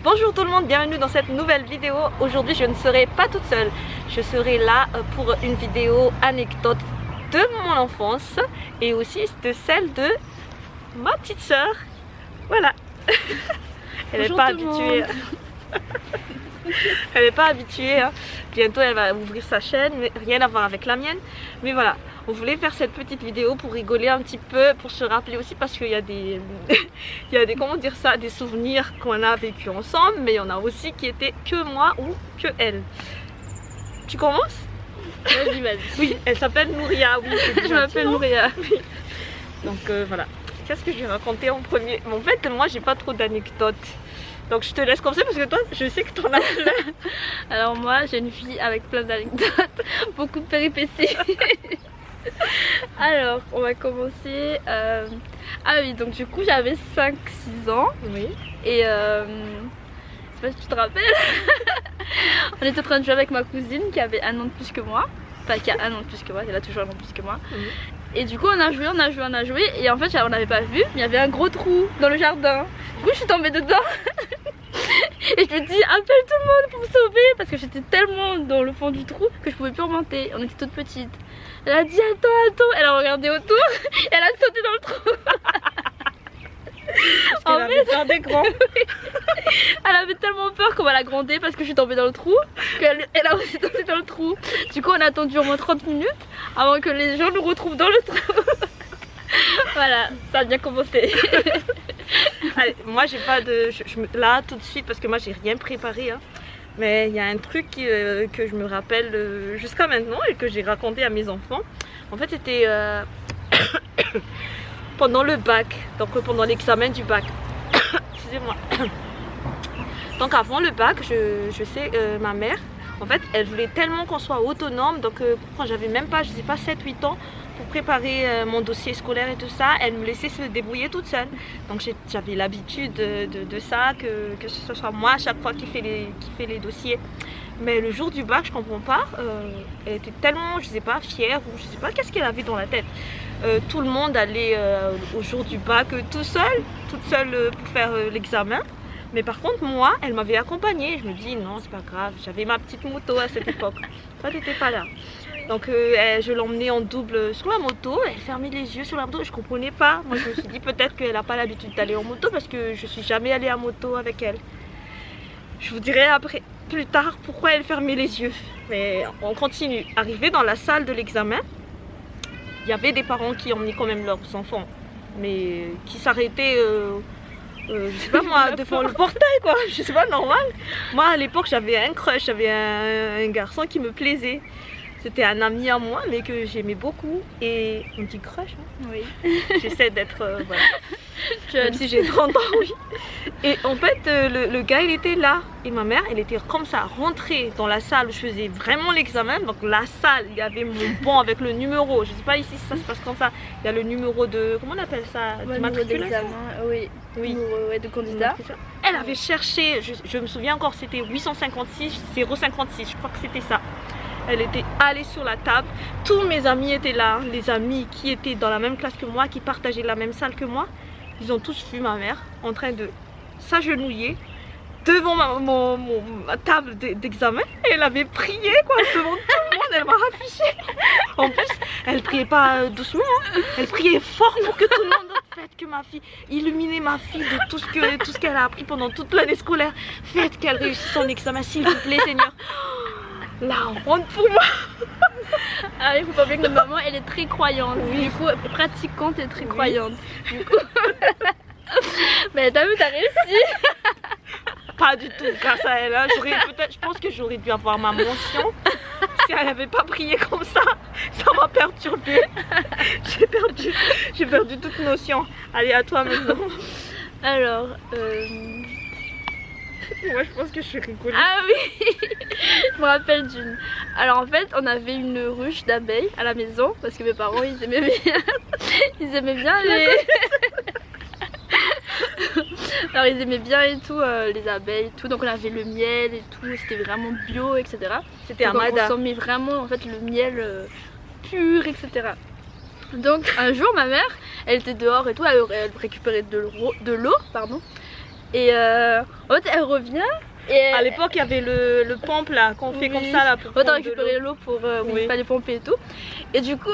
Bonjour tout le monde, bienvenue dans cette nouvelle vidéo. Aujourd'hui je ne serai pas toute seule, je serai là pour une vidéo anecdote de mon enfance et aussi de celle de ma petite soeur. Voilà. Elle n'est pas habituée. Elle n'est pas habituée, hein. Bientôt elle va ouvrir sa chaîne, mais rien à voir avec la mienne. Mais voilà, on voulait faire cette petite vidéo pour rigoler un petit peu, pour se rappeler aussi parce qu'il y a des, il y a des, comment dire ça, des souvenirs qu'on a vécu ensemble, mais il y en a aussi qui étaient que moi ou que elle. Tu commences? Vas-y, vas-y. Oui, elle s'appelle Nouria. Oui, je m'appelle Nouria. Oui. Donc voilà. Qu'est-ce que je vais raconter en premier? En fait, moi j'ai pas trop d'anecdotes. Donc je te laisse comme ça parce que toi, je sais que tu en as plein. Alors moi, j'ai une fille avec plein d'anecdotes, beaucoup de péripéties. Alors, on va commencer. Ah oui, donc du coup, j'avais 5-6 ans. Oui. Et je sais pas si tu te rappelles. On était en train de jouer avec ma cousine qui avait 1 an de plus que moi. Enfin, qui a 1 an de plus que moi, elle a toujours 1 an de plus que moi. Et du coup, on a joué. Et en fait, on n'avait pas vu, mais il y avait un gros trou dans le jardin. Du coup, je suis tombée dedans. Et je me dis, appelle tout le monde pour me sauver. Parce que j'étais tellement dans le fond du trou que je pouvais plus remonter. On était toutes petites. Elle a dit, attends. Elle a regardé autour. Et elle a sauté dans le trou. Parce qu'elle avait peur des grands. Elle avait tellement peur qu'on va la gronder parce que je suis tombée dans le trou, qu'elle a aussi tombé dans le trou. Du coup on a attendu au moins 30 minutes avant que les gens nous retrouvent dans le trou. Voilà, ça a bien commencé. Allez, moi j'ai pas de... là tout de suite parce que moi j'ai rien préparé, hein. Mais il y a un truc que je me rappelle jusqu'à maintenant et que j'ai raconté à mes enfants. En fait c'était pendant le bac, donc pendant l'examen du bac. Excusez-moi. Donc avant le bac, je sais, ma mère, en fait, elle voulait tellement qu'on soit autonome. Donc quand j'avais même pas, je sais pas, 7-8 ans, pour préparer mon dossier scolaire et tout ça, elle me laissait se débrouiller toute seule. Donc j'avais l'habitude de ça, que ce soit moi à chaque fois qui fait les dossiers. Mais le jour du bac, je comprends pas, elle était tellement, je sais pas, fière ou je sais pas qu'est-ce qu'elle avait dans la tête. Tout le monde allait au jour du bac toute seule pour faire l'examen. Mais par contre moi, elle m'avait accompagnée. Je me dis non, c'est pas grave, j'avais ma petite moto à cette époque. Toi t'étais pas là. Donc je l'emmenais en double sur la moto, elle fermait les yeux sur la moto, je comprenais pas. Moi je me suis dit peut-être qu'elle n'a pas l'habitude d'aller en moto parce que je suis jamais allée en moto avec elle. Je vous dirai après, plus tard, pourquoi elle fermait les yeux. Mais on continue. Arrivé dans la salle de l'examen, il y avait des parents qui emmenaient quand même leurs enfants, mais qui s'arrêtaient, je sais pas moi, devant le portail quoi. Je sais pas, normal. Moi à l'époque j'avais un crush, j'avais un garçon qui me plaisait. C'était un ami à moi mais que j'aimais beaucoup. Et on dit crush, hein? Oui. J'essaie d'être, voilà. Même si j'ai 30 ans, oui. Et en fait, le gars il était là. Et ma mère, elle était comme ça, rentrée dans la salle où je faisais vraiment l'examen. Donc la salle, il y avait mon banc avec le numéro. Je sais pas ici si ça se passe comme ça. Il y a le numéro de, comment on appelle ça? Ouais, d'examen, oui. Oui. Numéro de candidat. Elle avait cherché, je me souviens encore, c'était 856 056, je crois que c'était ça. Elle était allée sur la table, tous mes amis étaient là, les amis qui étaient dans la même classe que moi, qui partageaient la même salle que moi. Ils ont tous vu ma mère en train de s'agenouiller devant ma table d'examen. Elle avait prié quoi, devant tout le monde, elle m'a affiché. En plus, elle priait pas doucement, hein. Elle priait fort pour que tout le monde faites que ma fille, illuminez ma fille de tout ce qu'elle a appris pendant toute l'année scolaire. Faites qu'elle réussisse son examen, s'il vous plaît Seigneur. La honte pour moi. Ah, il faut pas oublier que notre maman elle est très croyante. Oui. Du coup, pratiquante et très croyante. Du coup, mais t'as vu, t'as réussi. Pas du tout, grâce à elle. Hein. Je pense que j'aurais dû avoir ma mention. Si elle n'avait pas prié comme ça m'a perturbée. J'ai perdu toute notion. Allez, à toi maintenant. Alors, moi je pense que je suis rigolée. Ah oui. Je me rappelle d'une. Alors en fait on avait une ruche d'abeilles à la maison parce que mes parents ils aimaient bien les... Alors ils aimaient bien et tout, les abeilles et tout, donc on avait le miel et tout, c'était vraiment bio, etc. C'était un mada. On consommait vraiment en fait le miel pur, etc. Donc un jour ma mère, elle était dehors et tout, elle récupérait de l'eau, pardon. Et en fait, elle revient. Et À l'époque, il y avait le pompe là, qu'on fait comme ça là pour on a prendre de récupéré l'eau. l'eau pour Oui. il fallait pomper et tout. Et du coup,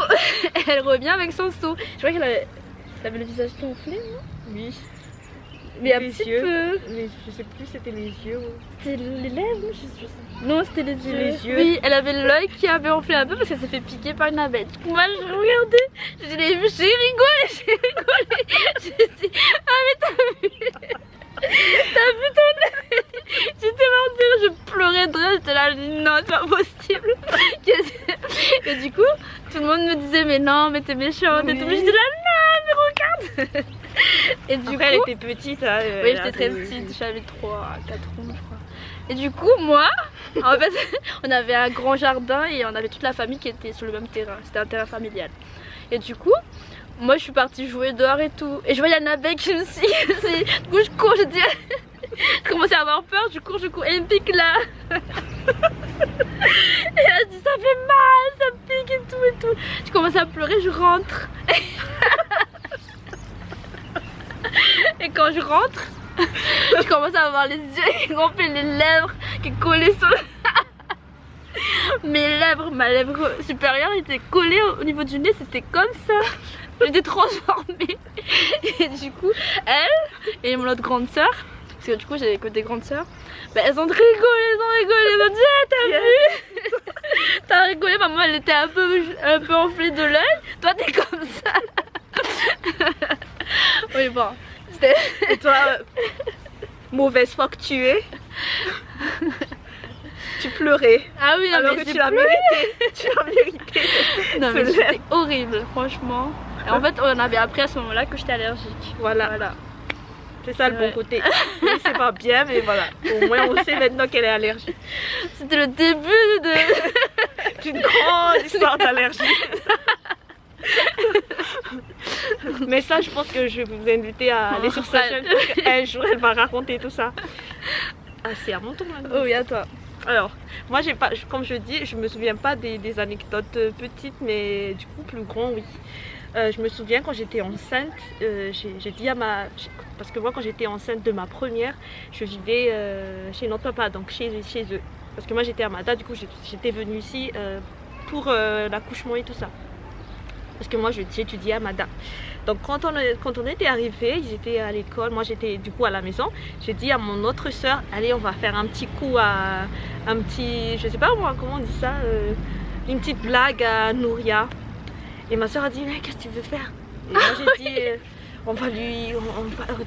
elle revient avec son seau. Je crois qu'elle avait le visage gonflé, non? Oui, Mais un Les petit yeux. peu. mais je sais plus, c'était les yeux. C'était les lèvres, je sais. Non, c'était les yeux. Les yeux. Oui, elle avait l'œil qui avait enflé un peu parce qu'elle s'est fait piquer par une abeille. Moi, je regardais, je l'ai vu, j'ai rigolé. J'ai dit, ah mais t'as vu ton œil? J'étais morte, je pleurais de rire, j'étais là, je dis, non, c'est pas possible. Et du coup, tout le monde me disait, mais non, mais t'es méchante et tout. Mais j'étais là, non, mais regarde. Et du Après, elle coup, était petite. Hein, oui, elle j'étais très avait- petite, j'avais 3, 4 ans, je crois. Et du coup, moi, en fait, on avait un grand jardin et on avait toute la famille qui était sur le même terrain. C'était un terrain familial. Et du coup, moi, je suis partie jouer dehors et tout. Et je voyais une abeille qui me suit. Du coup, je cours, je dis... Je commençais à avoir peur, je cours, et elle me pique là. Et elle dit, ça fait mal, ça me pique et tout. Je commence à pleurer, je rentre. Et quand je rentre, je commence à avoir les yeux qui gonflent, les lèvres qui collaient sur mes lèvres, ma lèvre supérieure était collée au niveau du nez, c'était comme ça. J'étais transformée. Et du coup, elle et mon autre grande soeur, parce que du coup j'avais que des grandes soeurs, bah, elles ont rigolé, elles ont dit, ah, t'as vu? T'as rigolé, maman elle était un peu enflée de l'œil, toi t'es comme ça. Oui bon, c'était... Et toi, mauvaise foi que tu es, tu pleurais. Ah oui, non, Alors mais que j'ai tu l'as pleuré. mérité. Tu l'as mérité. Non mais Ce c'était lait. horrible, franchement. Et en fait, on avait appris à ce moment-là que j'étais allergique. Voilà. Voilà. C'est ça le Ouais. bon côté. Oui, c'est pas bien, mais voilà. Au moins, on sait maintenant qu'elle est allergique. C'était le début de... C'est une grande histoire d'allergie. Mais ça, je pense que je vais vous inviter à aller sur sa chaîne. Parce qu'un jour, elle va raconter tout ça. Ah, c'est à mon tour maintenant. Oh oui, à toi. Alors, moi, j'ai pas, comme je dis, je me souviens pas des anecdotes petites, mais du coup, plus grand, oui. Je me souviens quand j'étais enceinte, j'ai dit à parce que moi, quand j'étais enceinte de ma première, je vivais chez notre papa, donc chez eux. Parce que moi, j'étais à Mada, du coup, j'étais venue ici pour l'accouchement et tout ça. Parce que moi, j'étudiais à Mada. Donc, quand on était arrivés, ils étaient à l'école, moi, j'étais du coup à la maison. J'ai dit à mon autre soeur, allez, on va faire un petit coup un petit, je sais pas moi, comment on dit ça, une petite blague à Nouria. Et ma soeur a dit, mais qu'est-ce que tu veux faire? Et moi, j'ai dit, on va lui,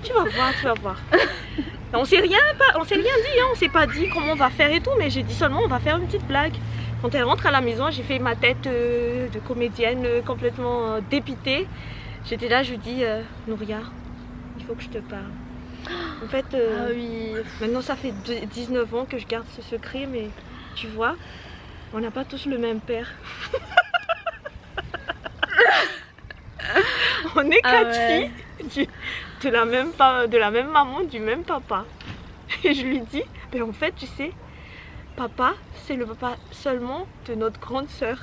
tu vas voir. On s'est rien dit, hein, on s'est pas dit comment on va faire et tout, mais j'ai dit seulement, on va faire une petite blague. Quand elle rentre à la maison, j'ai fait ma tête de comédienne complètement dépitée. J'étais là, je lui dis, Nouria, il faut que je te parle. En fait, Ah oui. maintenant ça fait 19 ans que je garde ce secret, mais tu vois, on n'a pas tous le même père. On est quatre ouais. filles de la même maman, du même papa. Et je lui dis, ben en fait, tu sais, papa, c'est le papa seulement de notre grande sœur.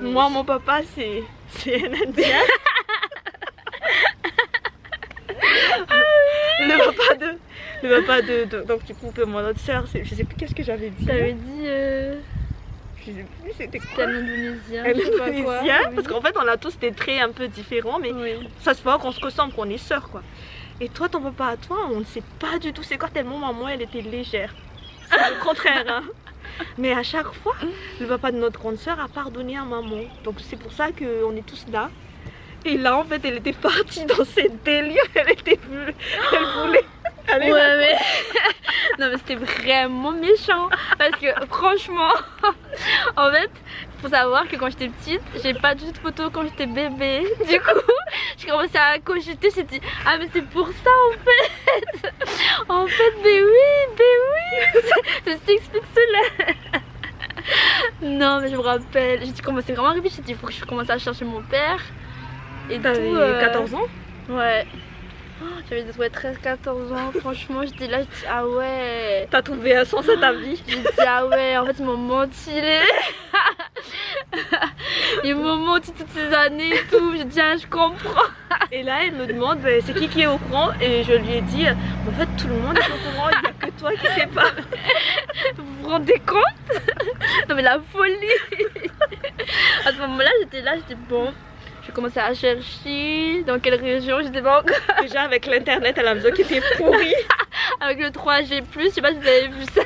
Moi, mon papa, c'est un Indien. Le papa de donc du coup, mon autre sœur, je sais plus qu'est-ce que j'avais dit. T'avais dit... Je sais plus, c'était C'était quoi. un indonésien. Un je sais pas quoi. Indonésien, Oui. parce qu'en fait, on a tous des traits un peu différents, mais Oui. ça se voit qu'on se ressemble, qu'on est sœurs, quoi. Et toi, ton papa à toi, on ne sait pas du tout c'est quoi, tellement maman, elle était légère. C'est le contraire, hein. Mais à chaque fois, le papa de notre grande sœur a pardonné à maman. Donc c'est pour ça qu'on est tous là. Et là, en fait, elle était partie dans ses délires. Elle voulait aller là. Ouais, mais... non, mais c'était vraiment méchant. Parce que franchement, en fait, faut savoir que quand j'étais petite, j'ai pas du tout de photos quand j'étais bébé. Du coup, j'ai commencé à cogiter. J'ai dit, ah, mais c'est pour ça en fait. En fait, mais oui. Ça s'explique cela. Non, mais je me rappelle. J'ai commencé vraiment à rêver. J'ai dit, il faut que je commence à chercher mon père. Et T'avais tout, 14 ans? Ouais. Oh, j'avais 13-14 ans, franchement j'étais là, je dis ah ouais. T'as trouvé un sens à ta vie. J'ai dit ah ouais, en fait ils m'ont menti les... Et maman aussi toutes ces années et tout. J'ai dit, ah, je comprends. Et là, elle me demande bah, c'est qui est au courant. Et je lui ai dit en fait, tout le monde est au courant, il n'y a que toi qui sais pas. Vous vous rendez compte? Non, mais la folie. À ce moment-là, j'étais bon. Je commençais à chercher dans quelle région, j'étais pas encore. Déjà, avec l'internet à la maison qui était pourri. Avec le 3G+, je sais pas si vous avez vu ça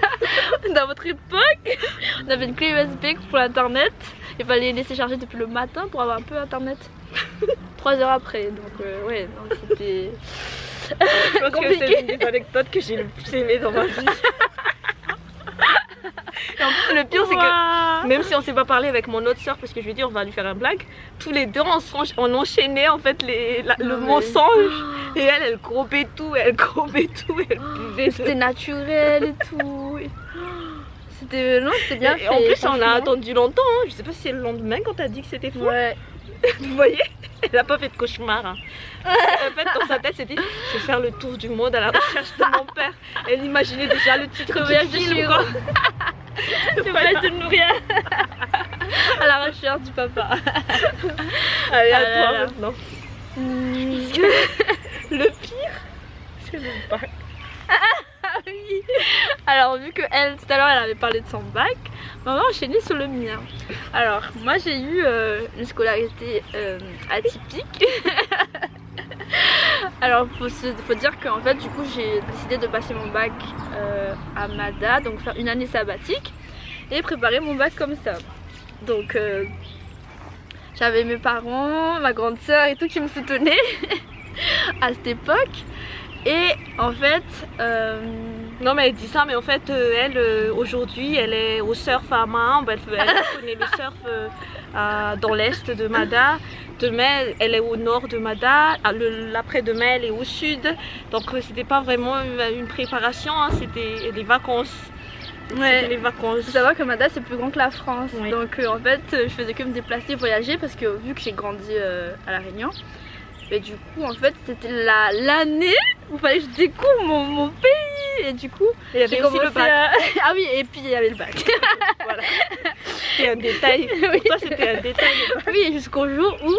dans votre époque. On avait une clé USB pour l'internet. Il fallait laisser charger depuis le matin pour avoir un peu internet. 3 heures après, donc ouais, non, c'était. Je pense que c'est une des anecdotes que j'ai le plus aimé dans ma vie. Et en plus, le pire, c'est que même si on s'est pas parlé avec mon autre soeur, parce que je lui ai dit on va lui faire un blague, tous les deux on enchaînait en fait le mensonge. Et elle grobait tout, elle buvait. C'était naturel et tout. C'était bien fait. Et en plus, on a attendu longtemps. Hein. Je sais pas si c'est le lendemain quand t'as dit que c'était faux. Ouais. Vous voyez, elle a pas fait de cauchemar. Hein. En fait, dans sa tête, c'était je vais faire le tour du monde à la recherche de mon père. Elle imaginait déjà le titre du film. Le voyage de Nouria. À la recherche du papa. Allez, à toi maintenant. Le pire, c'est le bac. Ah oui. Alors vu que elle tout à l'heure elle avait parlé de son bac, on va enchaîner sur le mien. Alors moi j'ai eu une scolarité atypique. Alors faut dire qu'en fait du coup j'ai décidé de passer mon bac à Mada, donc faire une année sabbatique et préparer mon bac comme ça. Donc j'avais mes parents, ma grande soeur et tout qui me soutenaient à cette époque. Et en fait, non mais elle dit ça, mais en fait elle aujourd'hui elle est au surf à Maham, elle connaît le surf dans l'est de Mada. Demain elle est au nord de Mada, l'après-demain elle est au sud. Donc c'était pas vraiment une préparation, hein, c'était des vacances. Ouais. C'était les vacances. Il faut savoir que Mada c'est plus grand que la France. Oui. Donc en fait je faisais que me déplacer, voyager parce que vu que j'ai grandi à La Réunion. Et du coup en fait c'était l'année où il fallait que je découvre mon pays. Et du coup il y avait aussi le bac. Ah oui, et puis il y avait le bac. Voilà. C'était un détail. Oui. Pour toi c'était un détail. Oui, jusqu'au jour où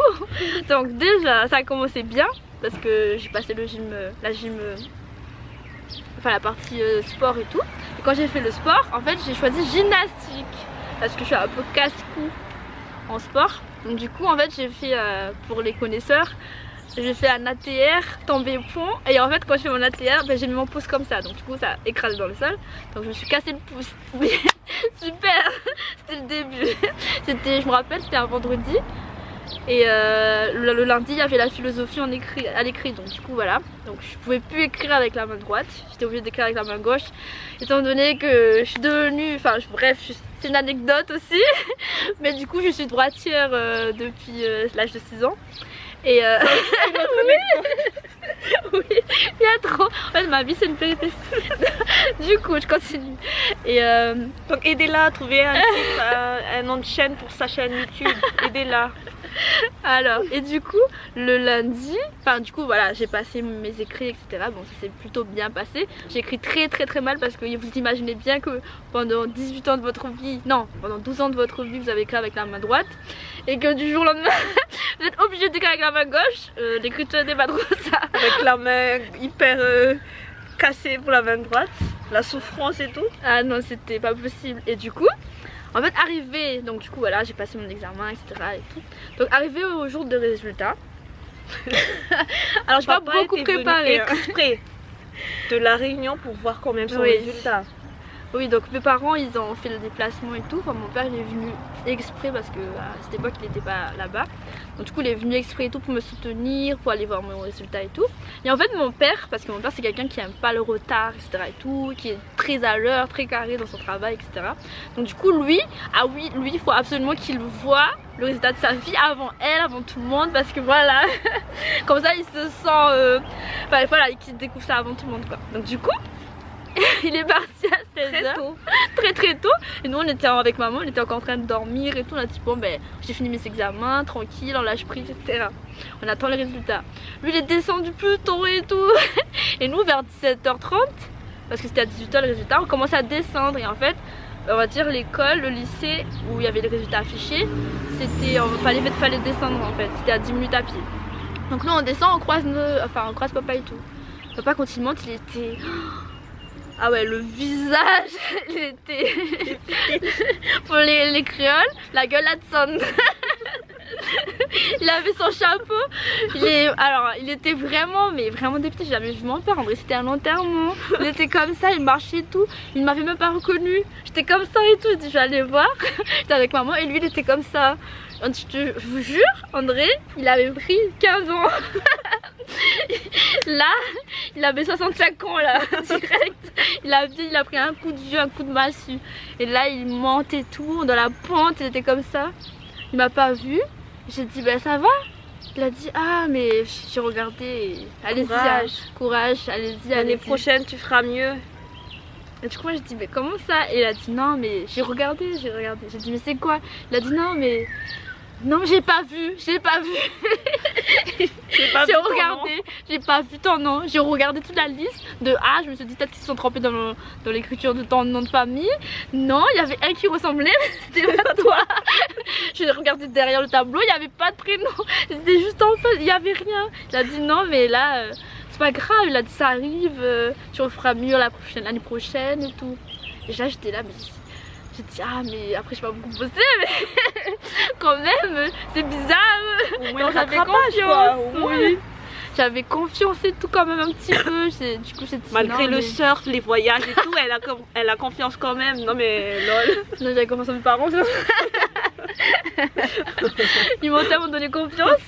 donc déjà ça a commencé bien parce que j'ai passé le gym, enfin la partie sport et tout. Et quand j'ai fait le sport, en fait j'ai choisi gymnastique parce que je suis un peu casse-cou en sport. Donc du coup en fait j'ai fait, pour les connaisseurs, j'ai fait un ATR tombé pont. Et en fait quand je fais mon ATR, ben, j'ai mis mon pouce comme ça. Donc du coup ça a écrasé dans le sol. Donc je me suis cassé le pouce. Super. C'était le début. Je me rappelle, c'était un vendredi. Et le lundi il y avait la philosophie à l'écrit, donc du coup voilà, donc je pouvais plus écrire avec la main droite, j'étais obligée d'écrire avec la main gauche étant donné que je suis devenue, enfin bref c'est une anecdote aussi mais du coup je suis droitière depuis l'âge de 6 ans et oui, il y a trop, en fait ma vie c'est une péripétie. Du coup je continue et donc aidez-la à trouver un nom de chaîne pour sa chaîne YouTube, aidez-la. Alors, et du coup, le lundi, enfin du coup voilà, j'ai passé mes écrits etc. Bon, ça s'est plutôt bien passé. J'ai écrit très mal parce que vous imaginez bien que pendant 18 ans de votre vie, non, pendant 12 ans de votre vie, vous avez écrit avec la main droite. Et que du jour au lendemain, vous êtes obligé d'écrire avec la main gauche. L'écriture n'est pas trop ça. Avec la main hyper cassée pour la main droite, la souffrance et tout. Ah non, c'était pas possible. Et du coup, en fait, arrivé, donc du coup voilà, j'ai passé mon examen, etc. et tout. Donc arrivé au jour de résultat. Alors je n'ai pas beaucoup préparé. Exprès de La Réunion pour voir quand même son résultat. Oui, donc mes parents ils ont fait le déplacement et tout. Enfin mon père il est venu exprès parce que à cette époque il n'était pas là-bas. Donc du coup il est venu exprès et tout pour me soutenir, pour aller voir mon résultat et tout. Et en fait mon père, parce que mon père c'est quelqu'un qui aime pas le retard, etc. et tout, qui est très à l'heure, très carré dans son travail, etc. Donc du coup lui, ah oui, lui il faut absolument qu'il voit le résultat de sa vie avant elle, avant tout le monde, parce que voilà, comme ça il se sent, enfin voilà, qu'il découvre ça avant tout le monde quoi. Donc du coup il est parti à 16h, très tôt. Et nous on était avec maman, on était encore en train de dormir et tout. On a dit bon ben j'ai fini mes examens, tranquille, on lâche prise, etc. On attend les résultats. Lui il est descendu plus tôt et tout. Et nous vers 17h30, parce que c'était à 18h le résultat, on commence à descendre. Et en fait on va dire l'école, le lycée où il y avait les résultats affichés, c'était, fallait descendre en fait, c'était à 10 minutes à pied. Donc nous on descend, on croise papa et tout. Papa quand il monte, il était... Ah ouais, le visage, il était... Pour les créoles, la gueule à Tson. Il avait son chapeau. Il était vraiment, mais vraiment dépité. J'avais vu mon père, en vrai c'était un enterrement. Il était comme ça, il marchait et tout. Il m'avait même pas reconnu. J'étais comme ça et tout. Je dis, je vais aller voir. J'étais avec maman et lui il était comme ça. Je vous jure, André, il avait pris 15 ans. Là, il avait 65 ans là, direct. Il a pris un coup de vieux, un coup de massue. Et là, il montait tout dans la pente, il était comme ça. Il m'a pas vu. J'ai dit, ben ça va. Il a dit, ah mais j'ai regardé. Allez-y, courage, allez-y. L'année prochaine, tu feras mieux. Et du coup, moi, j'ai dit, mais comment ça? Et il a dit, non, mais j'ai regardé. J'ai dit, mais c'est quoi? Il a dit, non, mais j'ai pas vu. J'ai pas vu ton nom. J'ai regardé toute la liste de A. Je me suis dit, peut-être qu'ils se sont trompés dans l'écriture de ton nom de famille. Non, il y avait un qui ressemblait, c'était pas toi. J'ai regardé derrière le tableau, il n'y avait pas de prénom. C'était juste en face, il n'y avait rien. Il a dit, non, mais là, c'est pas grave. Il a dit, ça arrive, tu referas mieux l'année prochaine et tout. Et là, j'étais là, mais j'ai dit, ah mais après je sais pas beaucoup bosser, mais quand même c'est bizarre. Au moins j'avais confiance, oui. J'avais confiance et tout quand même un petit peu. Du coup j'ai dit, malgré le surf, les voyages et tout, elle a confiance quand même. Non mais lol. Non, j'avais confiance en mes parents. Ils m'ont tellement donné confiance.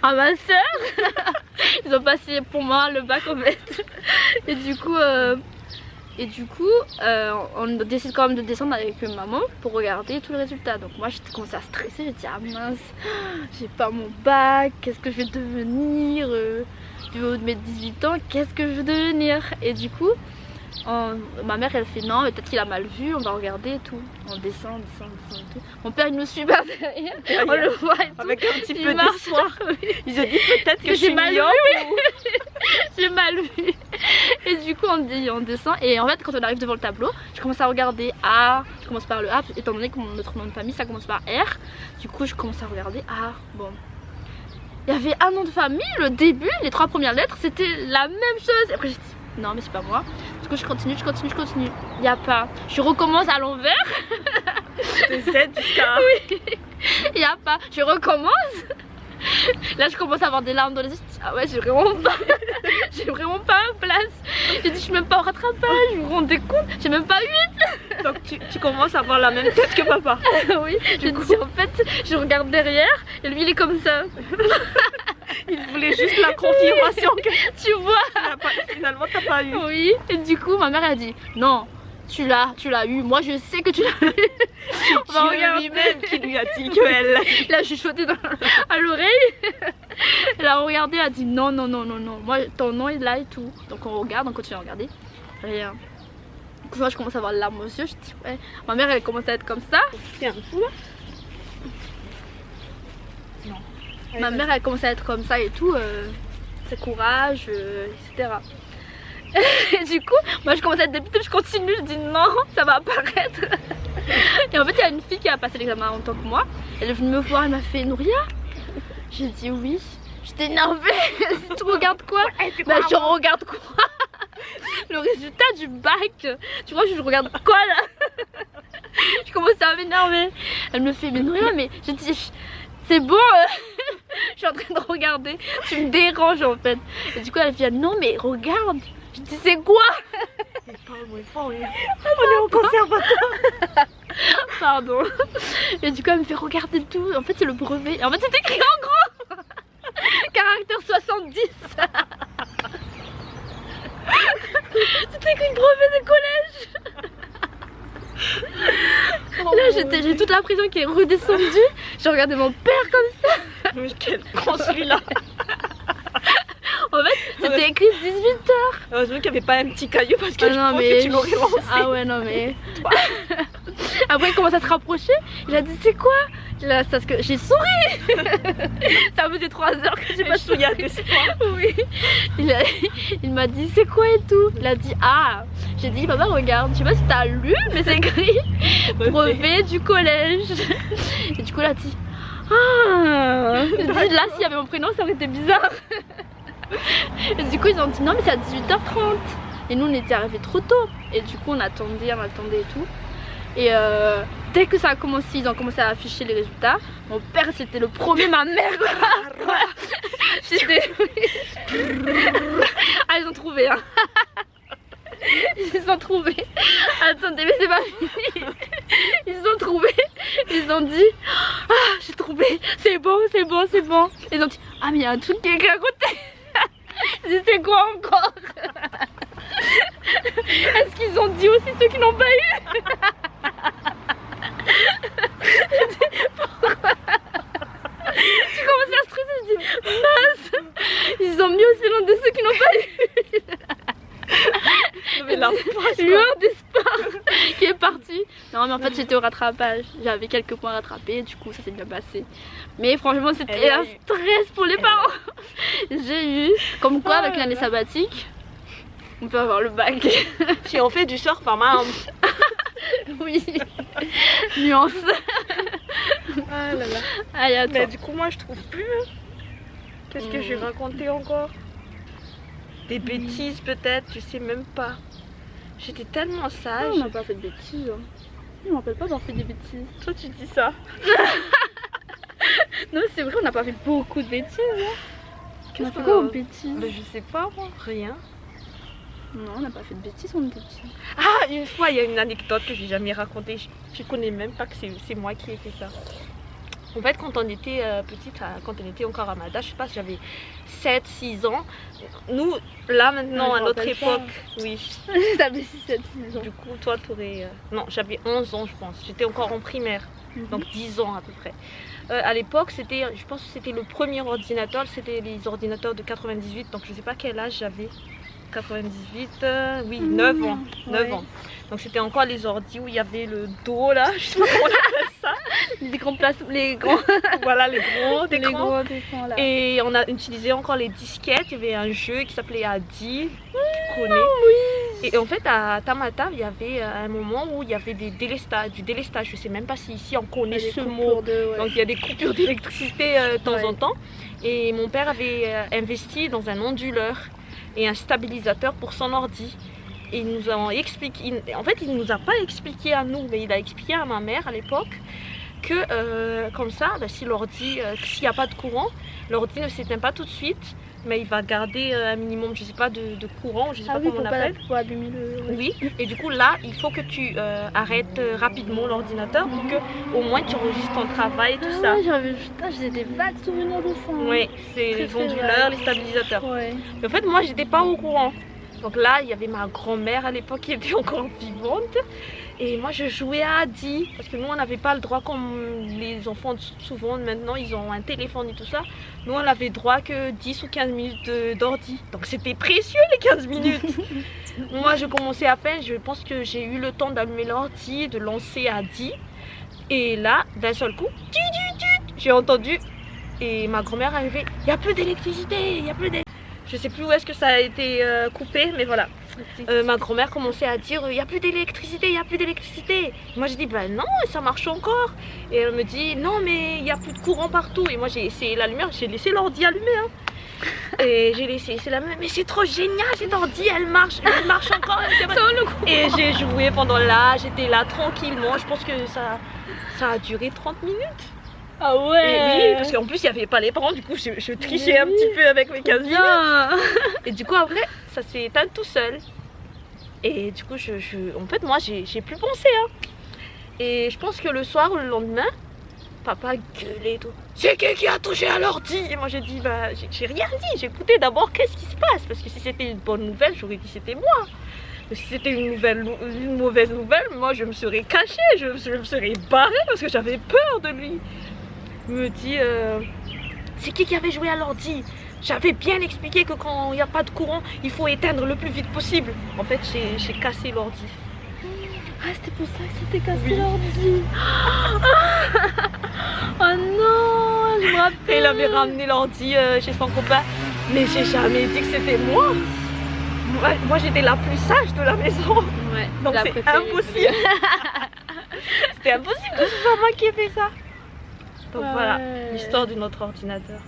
À ma soeur. Ils ont passé pour moi le bac en fait. Et du coup on décide quand même de descendre avec maman pour regarder tous les résultats. Donc moi j'ai commencé à stresser, j'ai dit ah mince, j'ai pas mon bac, qu'est-ce que je vais devenir du haut de mes 18 ans, qu'est-ce que je vais devenir? Et du coup, ma mère elle fait non, mais peut-être qu'il a mal vu, on va regarder et tout. On descend et tout. Mon père il nous suit par derrière, on le voit et tout. Avec un petit peu d'espoir. Ils ont dit peut-être que j'ai mal vu. J'ai mal vu. Et du coup on descend et en fait quand on arrive devant le tableau, je commence à regarder A, je commence par le A, étant donné que notre nom de famille ça commence par R. Du coup je commence à regarder A, bon. Il y avait un nom de famille, le début, les 3 premières lettres c'était la même chose. Et après j'ai dit non mais c'est pas moi. Du coup je continue. Il n'y a pas. Je recommence à l'envers. De Z jusqu'à... Oui. Il n'y a pas. Je recommence. Là je commence à avoir des larmes dans les yeux. Ah ouais j'ai vraiment pas ma place. J'ai dit je suis même pas au rattrapage, vous vous rendez compte? J'ai même pas 8. Donc tu commences à avoir la même tête que papa. Oui, j'ai dit en fait je regarde derrière et lui il est comme ça. Il voulait juste la confirmation que tu vois. Finalement t'as pas eu. Oui, et du coup ma mère a dit non, tu l'as eu, moi je sais que tu l'as eu. C'est lui-même qui lui a dit qu'elle l'a eu. Il a chuchoté à l'oreille. Elle a regardé, elle a dit non, moi ton nom est là et tout. Donc on continue à regarder. Rien. Donc moi je commence à avoir les larmes aux yeux, je dis ouais. Ma mère elle commence à être comme ça. C'est un fou là. Non. Ma mère elle commence à être comme ça et tout, c'est courage, etc. Et du coup, moi je commence à être dépitée, je continue, je dis non, ça va apparaître. Et en fait il y a une fille qui a passé l'examen en tant que moi. Elle est venue me voir, elle m'a fait Nouria. J'ai dit oui. J'étais énervée. Tu regardes quoi? Bah je regarde quoi? Le résultat du bac. Tu vois je regarde quoi là? Je commence à m'énerver. Elle me fait mais Nouria, mais j'ai dit c'est bon, je suis en train de regarder, tu me déranges en fait. Et du coup elle vient non mais regarde. Je dis c'est quoi? On est au conservatoire. Pardon. Et du coup elle me fait regarder tout. En fait c'est le brevet. Et en fait c'est écrit en gros. Caractère 70. C'est écrit brevet de collège. Là j'ai toute la pression qui est redescendue. J'ai regardé mon père comme ça. Mais quel con celui-là. En fait c'était écrit 18h. Heureusement qu'il n'y avait pas un petit caillou parce que je pense que tu l'aurais lancé. Ah ouais non mais. Après il commence à se rapprocher. Il a dit c'est quoi? Là, c'est parce que j'ai souri. Ça faisait 3 heures que j'ai pas souri. Il y a d'espoir. Oui. Il m'a dit c'est quoi et tout. Il a dit ah. J'ai dit papa regarde, je sais pas si t'as lu mais c'est écrit brevet du collège. Et du coup il a dit ah. J'ai dit là s'il y avait mon prénom ça aurait été bizarre. Et du coup ils ont dit non mais c'est à 18h30. Et nous on était arrivés trop tôt. Et du coup on attendait et tout. Et dès que ça a commencé, ils ont commencé à afficher les résultats. Mon père c'était le premier, ma mère j'étais... Ah ils ont trouvé hein. Ils ont trouvé. Attendez mais c'est pas fini. Ils ont trouvé. Ils ont dit ah j'ai trouvé. C'est bon. Ils ont dit ah mais il y a un truc qui est écrit à côté. J'ai dit c'est quoi encore. Est-ce qu'ils ont dit aussi ceux qui n'ont pas eu. Pourquoi. J'ai commencé à stresser, je dis mince. Ils ont mis aussi le nom de ceux qui n'ont pas eu. Mais lueur d'espoir qui est parti. Non mais en fait j'étais au rattrapage. J'avais quelques points à rattraper, du coup ça s'est bien passé. Mais franchement c'était un stress pour les parents. J'ai eu, comme quoi avec l'année sabbatique, on peut avoir le bac. Si on fait du surf par main. Oui. Nuance. Ah là là. Allez, à toi. Mais du coup moi je trouve plus. Qu'est-ce que j'ai raconté encore? Des bêtises peut-être, je sais même pas. J'étais tellement sage. On n'a pas fait de bêtises. Hein. Je me rappelle pas d'avoir fait des bêtises. Toi tu dis ça. Non c'est vrai, on n'a pas fait beaucoup de bêtises. Hein. Qu'est-ce qu'on a fait comme bêtises? Je sais pas moi, rien. Non, on n'a pas fait de bêtises, on était petits. Ah, une fois, il y a une anecdote que j'ai jamais racontée. Je connais même pas que c'est moi qui ai fait ça. En fait, quand on était petite, quand on était encore à Mada, je sais pas, j'avais 7-6 ans. Nous, là maintenant, à notre époque, oui. T'avais 6-6 ans. Du coup, toi, t'aurais... Non, j'avais 11 ans, je pense. J'étais encore en primaire, donc 10 ans à peu près. À l'époque, je pense que c'était le premier ordinateur, c'était les ordinateurs de 98, donc je sais pas quel âge j'avais. 98, oui, 9 ans. 9 ans. Donc c'était encore les ordis où il y avait le dos là, je sais pas comment on appelle ça. Les grands places, les grands. Voilà, les gros écrans. Là. Et on a utilisé encore les disquettes, il y avait un jeu qui s'appelait Adi, tu connais. Oui. Et en fait à Tamatave, il y avait un moment où il y avait du délestage, je sais même pas si ici on connaît ce mot. Donc il y a des coupures d'électricité de temps en temps. Et mon père avait investi dans un onduleur et un stabilisateur pour son ordi. Et il nous a expliqué, en fait il nous a pas expliqué à nous, mais il a expliqué à ma mère à l'époque que comme ça, si l'ordi, s'il n'y a pas de courant, l'ordi ne s'éteint pas tout de suite, mais il va garder un minimum, je sais pas, de courant, je sais pas comment on appelle. Pour abîmer le... Oui, et du coup là, il faut que tu arrêtes rapidement l'ordinateur pour que au moins tu enregistres ton travail et tout ça. J'ai des vagues souvenirs de ça. Oui, c'est les onduleurs, les stabilisateurs. Ouais. Mais en fait, moi, j'étais pas au courant. Donc là, il y avait ma grand-mère à l'époque qui était encore vivante. Et moi, je jouais à Adi. Parce que nous, on n'avait pas le droit comme les enfants, souvent, maintenant, ils ont un téléphone et tout ça. Nous, on avait droit que 10 ou 15 minutes d'ordi. Donc c'était précieux, les 15 minutes. Moi, je commençais à peine. Je pense que j'ai eu le temps d'allumer l'ordi, de lancer Adi. Et là, d'un seul coup, j'ai entendu. Et ma grand-mère arrivait. Il n'y a plus d'électricité, il n'y a plus d'électricité. Je sais plus où est-ce que ça a été coupé, mais voilà. Ma grand-mère commençait à dire il n'y a plus d'électricité, il n'y a plus d'électricité. Moi j'ai dit bah non, ça marche encore. Et elle me dit non mais il n'y a plus de courant partout. Et moi j'ai essayé la lumière, j'ai laissé l'ordi allumé. Hein. Et j'ai laissé la lumière, mais c'est trop génial cet ordi, elle marche encore. Et j'ai joué pendant là, j'étais là tranquillement. Je pense que ça a duré 30 minutes. Ah ouais. Et oui, parce qu'en plus il n'y avait pas les parents, du coup je trichais un petit peu avec mes 15 minutes. Et du coup après ça s'est éteint tout seul. Et du coup en fait moi j'ai plus pensé hein. Et je pense que le soir ou le lendemain, papa gueulait et tout. C'est qui a touché à l'ordi? Et moi j'ai dit bah j'ai rien dit, j'ai écouté d'abord qu'est-ce qui se passe. Parce que si c'était une bonne nouvelle, j'aurais dit c'était moi. Mais si c'était une mauvaise nouvelle, moi je me serais cachée, je me serais barrée parce que j'avais peur de lui. Il me dit c'est qui avait joué à l'ordi? J'avais bien expliqué que quand il n'y a pas de courant, il faut éteindre le plus vite possible. En fait, j'ai cassé l'ordi. Ah, c'était pour ça que c'était cassé Oui. l'ordi. Oh non, je me rappelle. Et il avait ramené l'ordi chez son copain. Mais j'ai jamais dit que c'était moi. Moi j'étais la plus sage de la maison. Ouais, Donc la c'est préférée. impossible. C'était impossible que ce soit moi qui ai fait ça. Donc Ouais. voilà, l'histoire de notre ordinateur.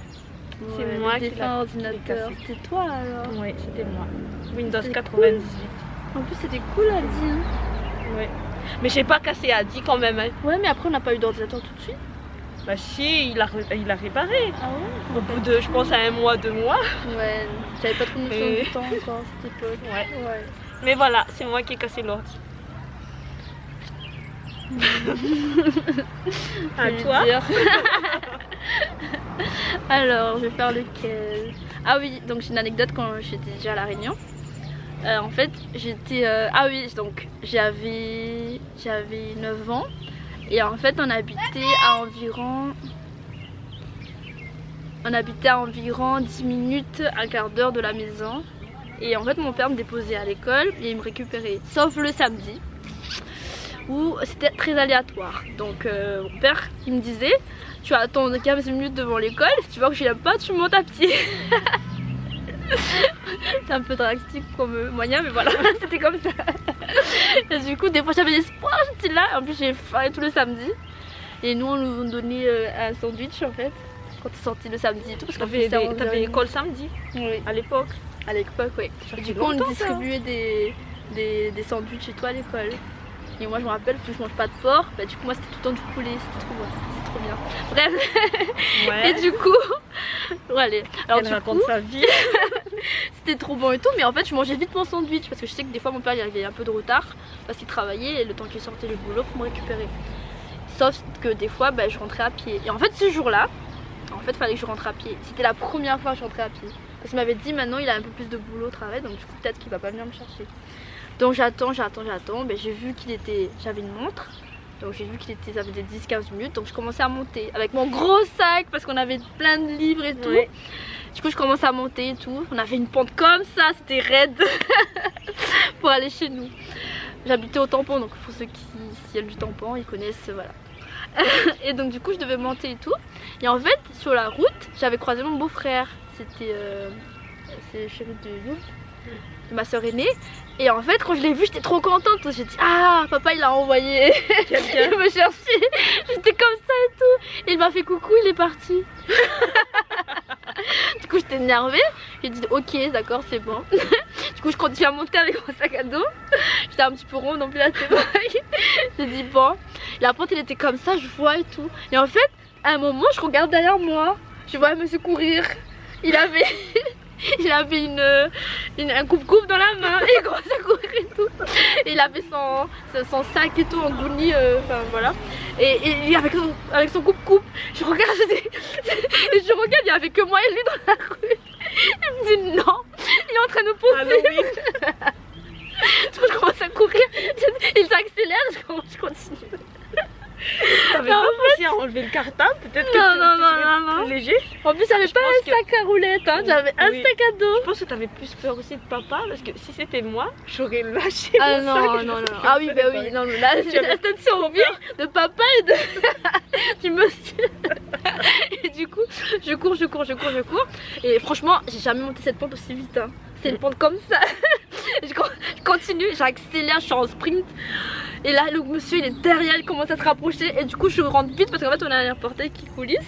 C'est Ouais, moi le qui défunt l'ai ordinateur. cassé. C'était toi alors. Oui, c'était moi. Windows C'est 98. En plus, c'était cool à dire. Ouais. Mais j'ai pas cassé Adi quand même. Hein. Ouais, mais après, on n'a pas eu d'ordinateur tout de suite. Bah si, il a réparé. Ah ouais? Au bout de, je pense, à 1 mois, 2 mois. Ouais, j'avais pas trop notion Et- du temps encore à cette époque. Ouais. Ouais. Mais voilà, c'est moi qui ai cassé l'ordi. À Je vais toi. dire. Alors, je vais faire lequel? Ah oui, donc j'ai une anecdote quand j'étais déjà à La Réunion. En fait, j'étais... Ah oui, donc j'avais 9 ans. Et en fait, on habitait à environ... 10 minutes, un quart d'heure de la maison. Et en fait, mon père me déposait à l'école et il me récupérait. Sauf le samedi, où c'était très aléatoire. Donc mon père, il me disait, tu attends 15 minutes devant l'école, si tu vois que je viens pas, tu montes à pied. C'est un peu drastique comme moyen, mais voilà, c'était comme ça. Et du coup, des fois j'avais l'espoir, j'étais là. En plus, j'ai faim tout le samedi. Et nous, on nous donnait un sandwich en fait, quand on sortit le samedi et tout. Parce qu'on T'avais faisait ça en t'avais école samedi Oui, à l'époque. à l'époque, oui. Ça Et fait du coup, on longtemps, nous ça. distribuait des sandwichs et tout à l'école. Et moi, je me rappelle, parce que je mange pas de porc, bah, du coup, moi, c'était tout le temps du poulet, c'était trop bon, c'était trop bien. Bref, Ouais. et du coup, allez. Alors, Elle du raconte coup, sa vie. c'était trop bon et tout, mais en fait, je mangeais vite mon sandwich parce que je sais que des fois, mon père il arrivait un peu de retard parce qu'il travaillait et le temps qu'il sortait le boulot pour me récupérer. Sauf que des fois, bah, je rentrais à pied. Et en fait, ce jour-là, fallait que je rentre à pied. C'était la première fois que je rentrais à pied. Parce qu'il m'avait dit maintenant il a un peu plus de boulot au travail, donc du coup peut-être qu'il va pas venir me chercher. Donc j'attends. Ben, j'ai vu qu'il était. J'avais une montre. Donc j'ai vu qu'il était. Ça faisait 10-15 minutes. Donc je commençais à monter avec mon gros sac parce qu'on avait plein de livres et tout. Ouais. Du coup je commençais à monter et tout. On avait une pente comme ça, c'était raide pour aller chez nous. J'habitais au Tampon, donc pour ceux qui viennent du Tampon, ils connaissent, voilà. Et donc du coup je devais monter et tout. Et en fait sur la route j'avais croisé mon beau-frère. C'était c'est le chéri de Youb, de ma soeur aînée. Et en fait quand je l'ai vu j'étais trop contente. J'ai dit ah papa il a envoyé Quelqu'un. il me chercher. J'étais comme ça et tout. Et il m'a fait coucou, il est parti. Du coup j'étais énervée. J'ai dit ok d'accord c'est bon. Du coup je continue à monter avec mon sac à dos. J'étais un petit peu ronde non plus à cette époque. J'ai dit bon. La pente elle était comme ça, je vois et tout. Et en fait à un moment je regarde derrière moi. Je vois un monsieur courir. Il avait un coupe-coupe dans la main et il commençait à courir et tout. Et il avait son sac et tout en gouni, enfin voilà. Et avec son coupe-coupe, je regarde, il n'y avait que moi et lui dans la rue. Il me dit non, il est en train de pousser. Halloween. Du coup je commence à courir, il s'accélère, je continue. T'avais Non, pas pensé à enlever le cartable? Peut-être que Non, tu non, serais non. plus léger. En plus j'avais pas pense un sac à roulettes, hein, j'avais un Oui. sac à dos. Je pense que t'avais plus peur aussi de papa parce que si c'était moi, j'aurais lâché Ah mon non, sac. non, non, Je non. Ah oui, serais bah pas- oui, non, mais là, Tu c'est avais la tête survie de papa et de du monsieur. Et du coup, je cours. Et franchement, j'ai jamais monté cette pente aussi vite. Hein. C'est une pente comme ça. Et je continue, j'accélère, je suis en sprint. Et là, le monsieur, il est derrière, il commence à se rapprocher. Et du coup, je rentre vite parce qu'en fait, on a un portail qui coulisse.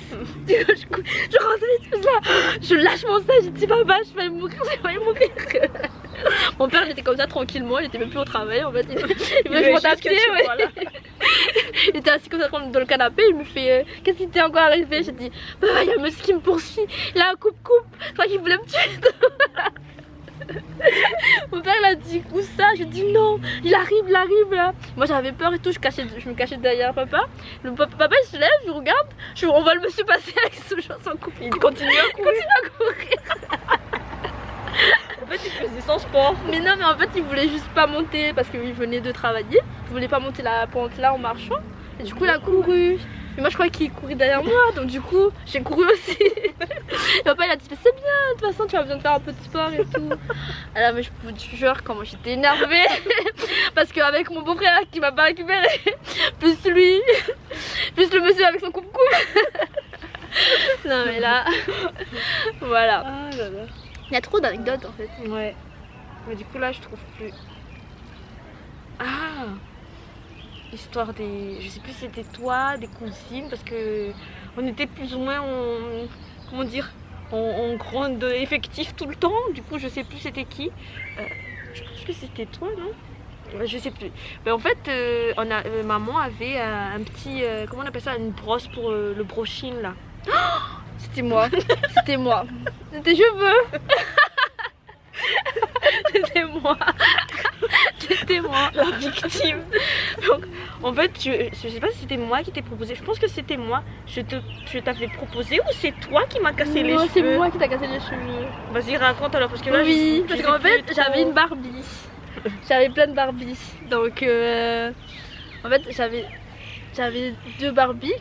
Du coup, je rentre vite, là. Je lâche mon sac, je dis papa, je vais mourir. Mon père il était comme ça tranquillement, il était même plus au travail en fait. Il voulait que je monte à pied, ouais. Voilà. Il était assis comme ça dans le canapé, il me fait qu'est-ce qui t'est encore arrivé? J'ai dit papa, il y a un monsieur qui me poursuit, il a un coupe-coupe, je crois qu'il voulait me tuer. Mon père il a dit où ça? J'ai dit non, il arrive là. Moi j'avais peur et tout, je me cachais derrière papa. Papa il se lève, je regarde, on voit le monsieur passer avec son coupe. Il continue à courir. En fait, il faisait son sport. Mais non, mais en fait, il voulait juste pas monter parce qu'il venait de travailler. Il voulait pas monter la pente là en marchant. Et du coup, il a couru. Mais moi je croyais qu'il courait derrière moi, donc du coup j'ai couru aussi. Et papa il a dit mais c'est bien, de toute façon tu as besoin de faire un peu de sport et tout. Alors mais je vous jure comment j'étais énervée. Parce qu'avec mon beau-frère qui m'a pas récupéré, plus lui, plus le monsieur avec son coupe-coupe. Non mais là, voilà. Ah là là. Il y a trop d'anecdotes en fait. Ouais. Mais du coup là je trouve plus. Ah, l'histoire des... Je sais plus si c'était toi, des cousines, parce que on était plus ou moins en... Comment dire, en grande effectif tout le temps. Du coup je sais plus c'était qui. Je pense que c'était toi, non? Je sais plus. Mais en fait, maman avait un petit... comment on appelle ça? Une brosse pour le brushing là. C'était moi, c'était moi. C'était cheveux. C'était moi. C'était moi. La victime. Donc, en fait, je sais pas si c'était moi qui t'ai proposé. Je pense que c'était moi. Je t'avais proposé ou c'est toi qui m'as cassé les cheveux? Non, c'est moi qui t'a cassé les cheveux. Vas-y, raconte alors parce que là, oui, je parce sais qu'en plus fait, trop. j'avais une Barbie. J'avais plein de Barbies. Donc, en fait, j'avais 2 Barbies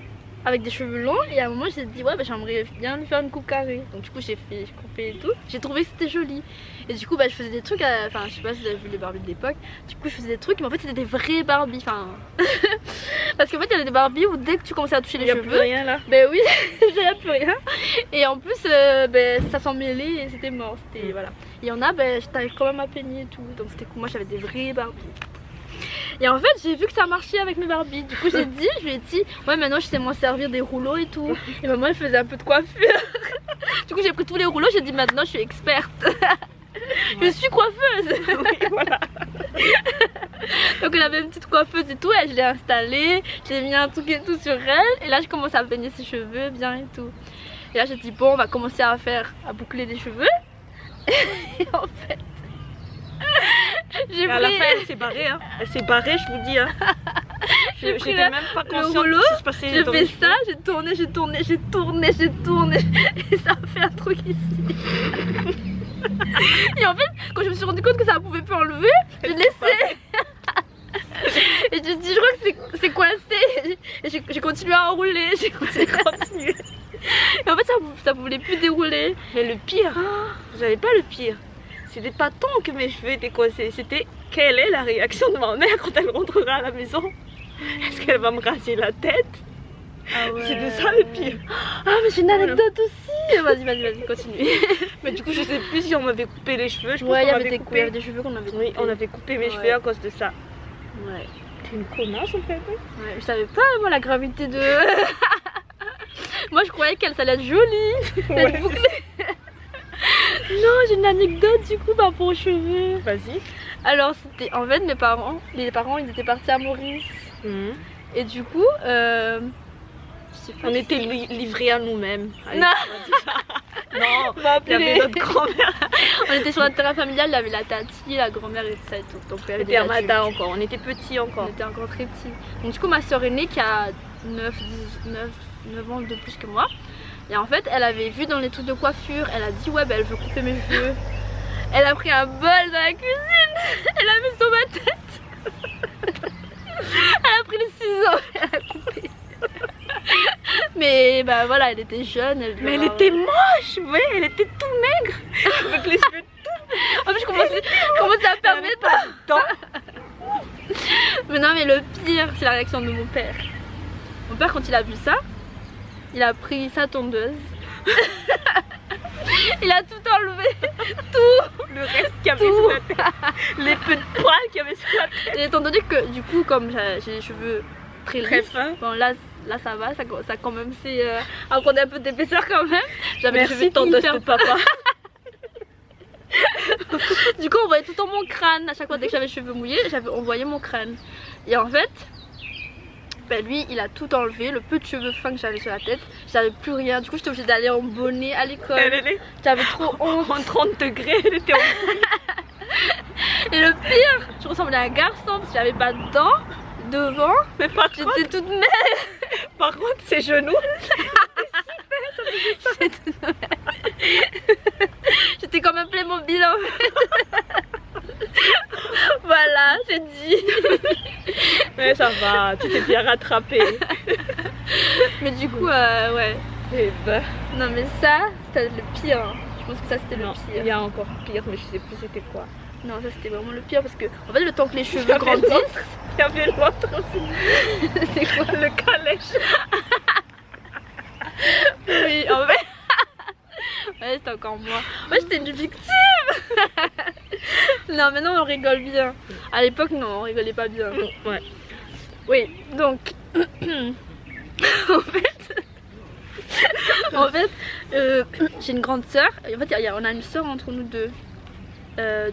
avec des cheveux longs. Et à un moment, j'ai dit, ouais, bah, j'aimerais bien lui faire une coupe carrée. Donc, du coup, j'ai coupé et tout. J'ai trouvé que c'était joli. Et du coup, bah, je faisais des trucs. Enfin, je sais pas si vous avez vu les Barbies de l'époque. Du coup, je faisais des trucs, mais en fait, c'était des vraies Barbies. Enfin, parce qu'en fait, il y avait des Barbies où dès que tu commençais à toucher les cheveux. Il n'y a plus rien là. Ben oui, il n'y a plus rien. Et en plus, ben, ça s'en mêlait et c'était mort. Voilà. Il y en a, ben, j'arrive quand même à peigner et tout. Donc c'était cool. Moi, j'avais des vraies Barbies. Et en fait, j'ai vu que ça marchait avec mes Barbies. Du coup, je lui ai dit, ouais, maintenant je sais m'en servir des rouleaux et tout. Et maman, elle faisait un peu de coiffure. Du coup, j'ai pris tous les rouleaux. J'ai dit, maintenant, je suis experte. Je suis coiffeuse. Oui, voilà. Donc elle avait une petite coiffeuse et tout, et je l'ai installée, j'ai mis un truc et tout sur elle, et là je commence à peigner ses cheveux bien et tout. Et là j'ai dit bon, on va commencer à boucler les cheveux. Et en fait, à la fin elle s'est barrée, hein. Elle s'est barrée, je vous dis, hein. J'étais même pas consciente rouleau, de ce qui se passait. j'ai fait ça, j'ai tourné, et ça a fait un truc ici. Et en fait, quand je me suis rendu compte que ça ne pouvait plus enlever, j'ai laissé. Et j'ai dit, je crois que c'est coincé. Et j'ai continué à enrouler, j'ai continué. Et en fait, ça ne voulait plus dérouler. Mais le pire, vous savez pas le pire, c'était pas tant que mes cheveux étaient coincés, c'était quelle est la réaction de ma mère quand elle rentrera à la maison. Est-ce qu'elle va me raser la tête? Ah ouais. C'était ça le pire. Ah mais j'ai une anecdote aussi. Vas-y, continue. Mais du coup je sais plus si on m'avait coupé les cheveux. Je pense ouais, il y qu'on avait m'avait coupé des cheveux qu'on avait coupés. Oui, on avait coupé mes cheveux à cause de ça. Ouais. T'es une connasse en fait. Ouais, je savais pas moi la gravité de... Moi je croyais qu'elle allait être jolie. Ouais, non, j'ai une anecdote du coup par rapport aux cheveux. Vas-y. Alors c'était en fait les parents ils étaient partis à Maurice. Et du coup on était livrés à nous-mêmes. Non. Non, il y avait notre grand-mère. On était sur la terrain familiale, il y avait la tati, la grand-mère et tout ça et tout. Donc il y avait des Armada encore, on était petits encore. On était encore très petits. Donc du coup ma soeur aînée qui a 9 ans de plus que moi. Et en fait elle avait vu dans les trucs de coiffure, elle a dit ouais bah, elle veut couper mes cheveux. Elle a pris un bol dans la cuisine, elle a mis sur ma tête. Elle a pris les ciseaux, elle a coupé. Mais bah voilà, elle était jeune. Mais elle était moche, ouais, elle était tout maigre. Avec les cheveux tout. En fait, je commençais à perdre mes temps. Mais non, mais le pire, c'est la réaction de mon père. Mon père, quand il a vu ça, il a pris sa tondeuse. Il a tout enlevé, tout. Le reste qu'il y avait sur la tête, les peu de poils qu'il y avait sur la tête. Et étant donné que du coup, comme j'ai les cheveux très fins, bon là ça va, ça quand même c'est à prendre un peu d'épaisseur quand même. J'avais les cheveux tondeuse de papa. Du coup on voyait tout le temps mon crâne, à chaque fois dès que j'avais les cheveux mouillés, on voyait mon crâne. Et en fait, ben lui il a tout enlevé, le peu de cheveux fins que j'avais sur la tête, j'avais plus rien. Du coup j'étais obligée d'aller en bonnet à l'école. J'avais trop honte. En 30 degrés, elle était en bonnet. Et le pire, je ressemblais à un garçon parce que j'avais pas de dents devant. Mais par j'étais contre, toute maigre. Par contre ses genoux, j'étais comme un Playmobil en fait. Voilà, c'est dit. Mais ça va, tu t'es bien rattrapée. Mais du coup, ouais. Et bah, Non, mais ça, c'était le pire. Hein. Je pense que ça, c'était le non, pire. il y a encore pire, mais je sais plus c'était quoi. Non, ça, c'était vraiment le pire parce que, en fait, le temps que les Il y cheveux avait grandissent. l'autre. Il y avait l'autre aussi. C'est quoi? Le calèche. Oui, en fait. Ouais, c'était encore moi. Moi, j'étais une victime. Non, mais non, on rigole bien. À l'époque, non, on rigolait pas bien. Ouais. Oui, donc. En fait, j'ai une grande sœur. En fait, on a une sœur entre nous deux.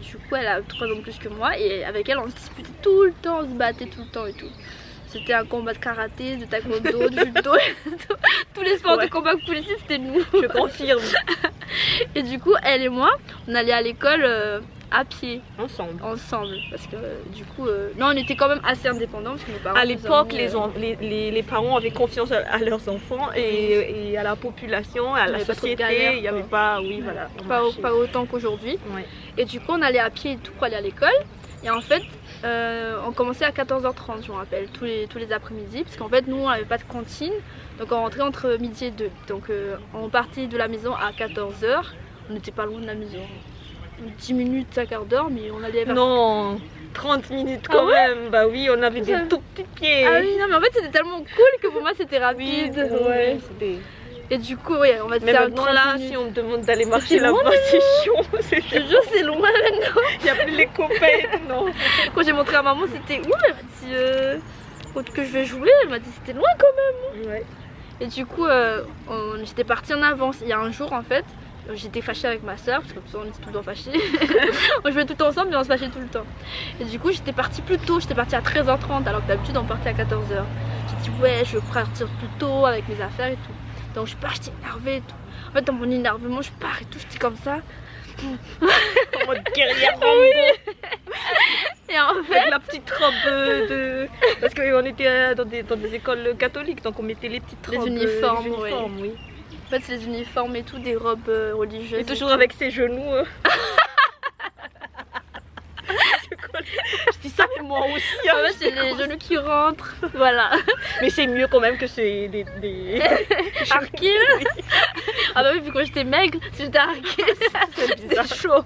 Du coup, elle a 3 ans de plus que moi. Et avec elle, on se disputait tout le temps, on se battait tout le temps et tout. C'était un combat de karaté, de taekwondo, de judo. Tous les sports de combat policiers, c'était nous. Je confirme. Et du coup, elle et moi, on allait à l'école à pied, Ensemble. parce que du coup, non, on était quand même assez indépendants parce que mes parents. À l'époque, les parents avaient confiance à leurs enfants et à la population, à la société. Il n'y avait pas, oui, voilà. Pas autant qu'aujourd'hui. Ouais. Et du coup, on allait à pied et tout pour aller à l'école. Et en fait, on commençait à 14h30, je me rappelle, tous les après-midi, parce qu'en fait, nous, on n'avait pas de cantine. Donc, on rentrait entre midi et 2. Donc, on partait de la maison à 14h. On n'était pas loin de la maison. 10 minutes, un quart d'heure, mais on allait vers... Non, 30 minutes quand même. Bah oui, on avait des tout petits pieds. Ah oui, non, mais en fait, c'était tellement cool que pour moi, c'était rapide. Oui, Ouais. c'était... Et du coup, oui, on va Mais faire maintenant là, 30 minutes. si on me demande d'aller marcher C'est là-bas, loin, c'est chiant. Je te jure, c'est loin maintenant. Il n'y a plus les copains, non. Quand j'ai montré à maman, c'était où? Elle m'a dit autre que je vais jouer. Elle m'a dit c'était loin quand même. Ouais. Et du coup, j'étais partie en avance. Il y a un jour en fait, j'étais fâchée avec ma soeur, parce que comme ça on était tout le temps fâchés. On jouait tout le temps ensemble mais on se fâchait tout le temps. Et du coup, j'étais partie plus tôt, j'étais partie à 13h30 alors que d'habitude on partait à 14h. J'ai dit ouais, je veux partir plus tôt avec mes affaires et tout. Donc je pars, j'étais énervée et tout. En fait, dans mon énervement, je pars et tout, j'étais comme ça. En mode guerrière Rambo. Et en fait, Avec la petite robe de... Parce qu'on était dans des écoles catholiques, donc on mettait les petites Les robes. uniformes, oui. en fait, c'est les uniformes et tout, des robes religieuses. Et toujours avec ses genoux. Je dis ça, mais moi aussi. En fait, c'est les genoux qui rentrent. Voilà. Mais c'est mieux quand même que c'est des... Arqués. Ah bah oui, vu que j'étais maigre, si j'étais arquée, c'est chaud.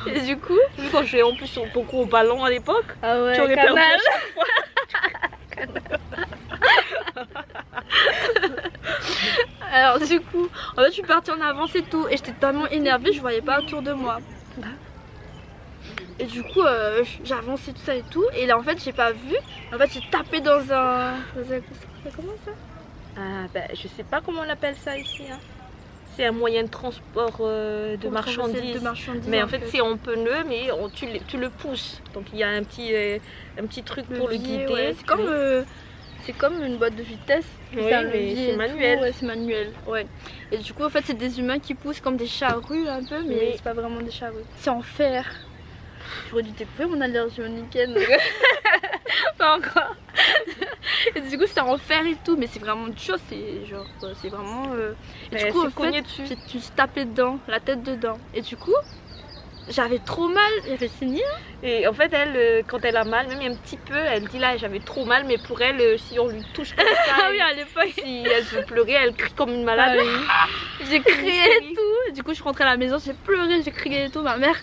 Et du coup, Vu quand je jouais en plus beaucoup au ballon à l'époque, ah ouais, tu aurais perdu à canal. chaque fois. Alors du coup, en fait, je suis partie en avance et tout, et j'étais tellement énervée, je voyais pas autour de moi. Et du coup, j'ai avancé tout ça et tout, et là en fait, j'ai pas vu. En fait, j'ai tapé dans un... Comment ça? Ah bah je sais pas comment on appelle ça ici. Hein. C'est un moyen de transport de marchandises. Mais en fait c'est en pneu, mais tu le pousses. Donc il y a un petit truc pour le guider. Ouais. C'est comme une boîte de vitesse. Oui, c'est un mais levier c'est et manuel. tout. Ouais, c'est manuel. Ouais. Et du coup, en fait, c'est des humains qui poussent comme des charrues un peu, mais Oui. c'est pas vraiment des charrues. C'est en fer. J'aurais dû découvrir mon allergie au nickel. Pas encore. Et du coup, c'est en fer et tout, mais c'est vraiment dur. C'est genre, c'est vraiment. Et du coup, en fait, je me suis tapée dedans, la tête dedans. Et du coup, j'avais trop mal, j'avais saigné. Et en fait, elle, quand elle a mal, même un petit peu, elle dit là j'avais trop mal, mais pour elle, si on lui touche comme ça, Ah oui, à l'époque, si elle veut pleurer, elle crie comme une malade. Ah oui. J'ai crié et tout. Du coup, je suis rentrée à la maison, j'ai pleuré, j'ai crié et tout. Ma mère,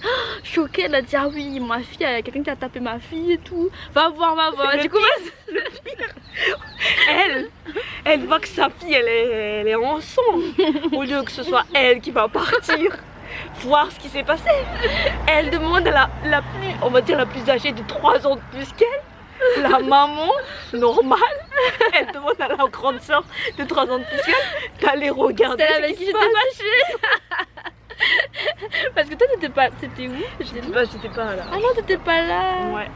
choquée, elle a dit ah oui, ma fille, il y a quelqu'un qui a tapé ma fille et tout. Va voir, va voir. Du coup, elle voit que sa fille, elle est en sang. Au lieu que ce soit elle qui va partir voir ce qui s'est passé. Elle demande à la plus, on va dire la plus âgée de 3 ans de plus qu'elle, la maman normale, elle demande à la grande soeur de 3 ans de plus qu'elle d'aller regarder. C'est avec qui j'étais fâchée. Parce que toi t'étais où? J'étais pas là. Ah non, t'étais pas là. Ouais.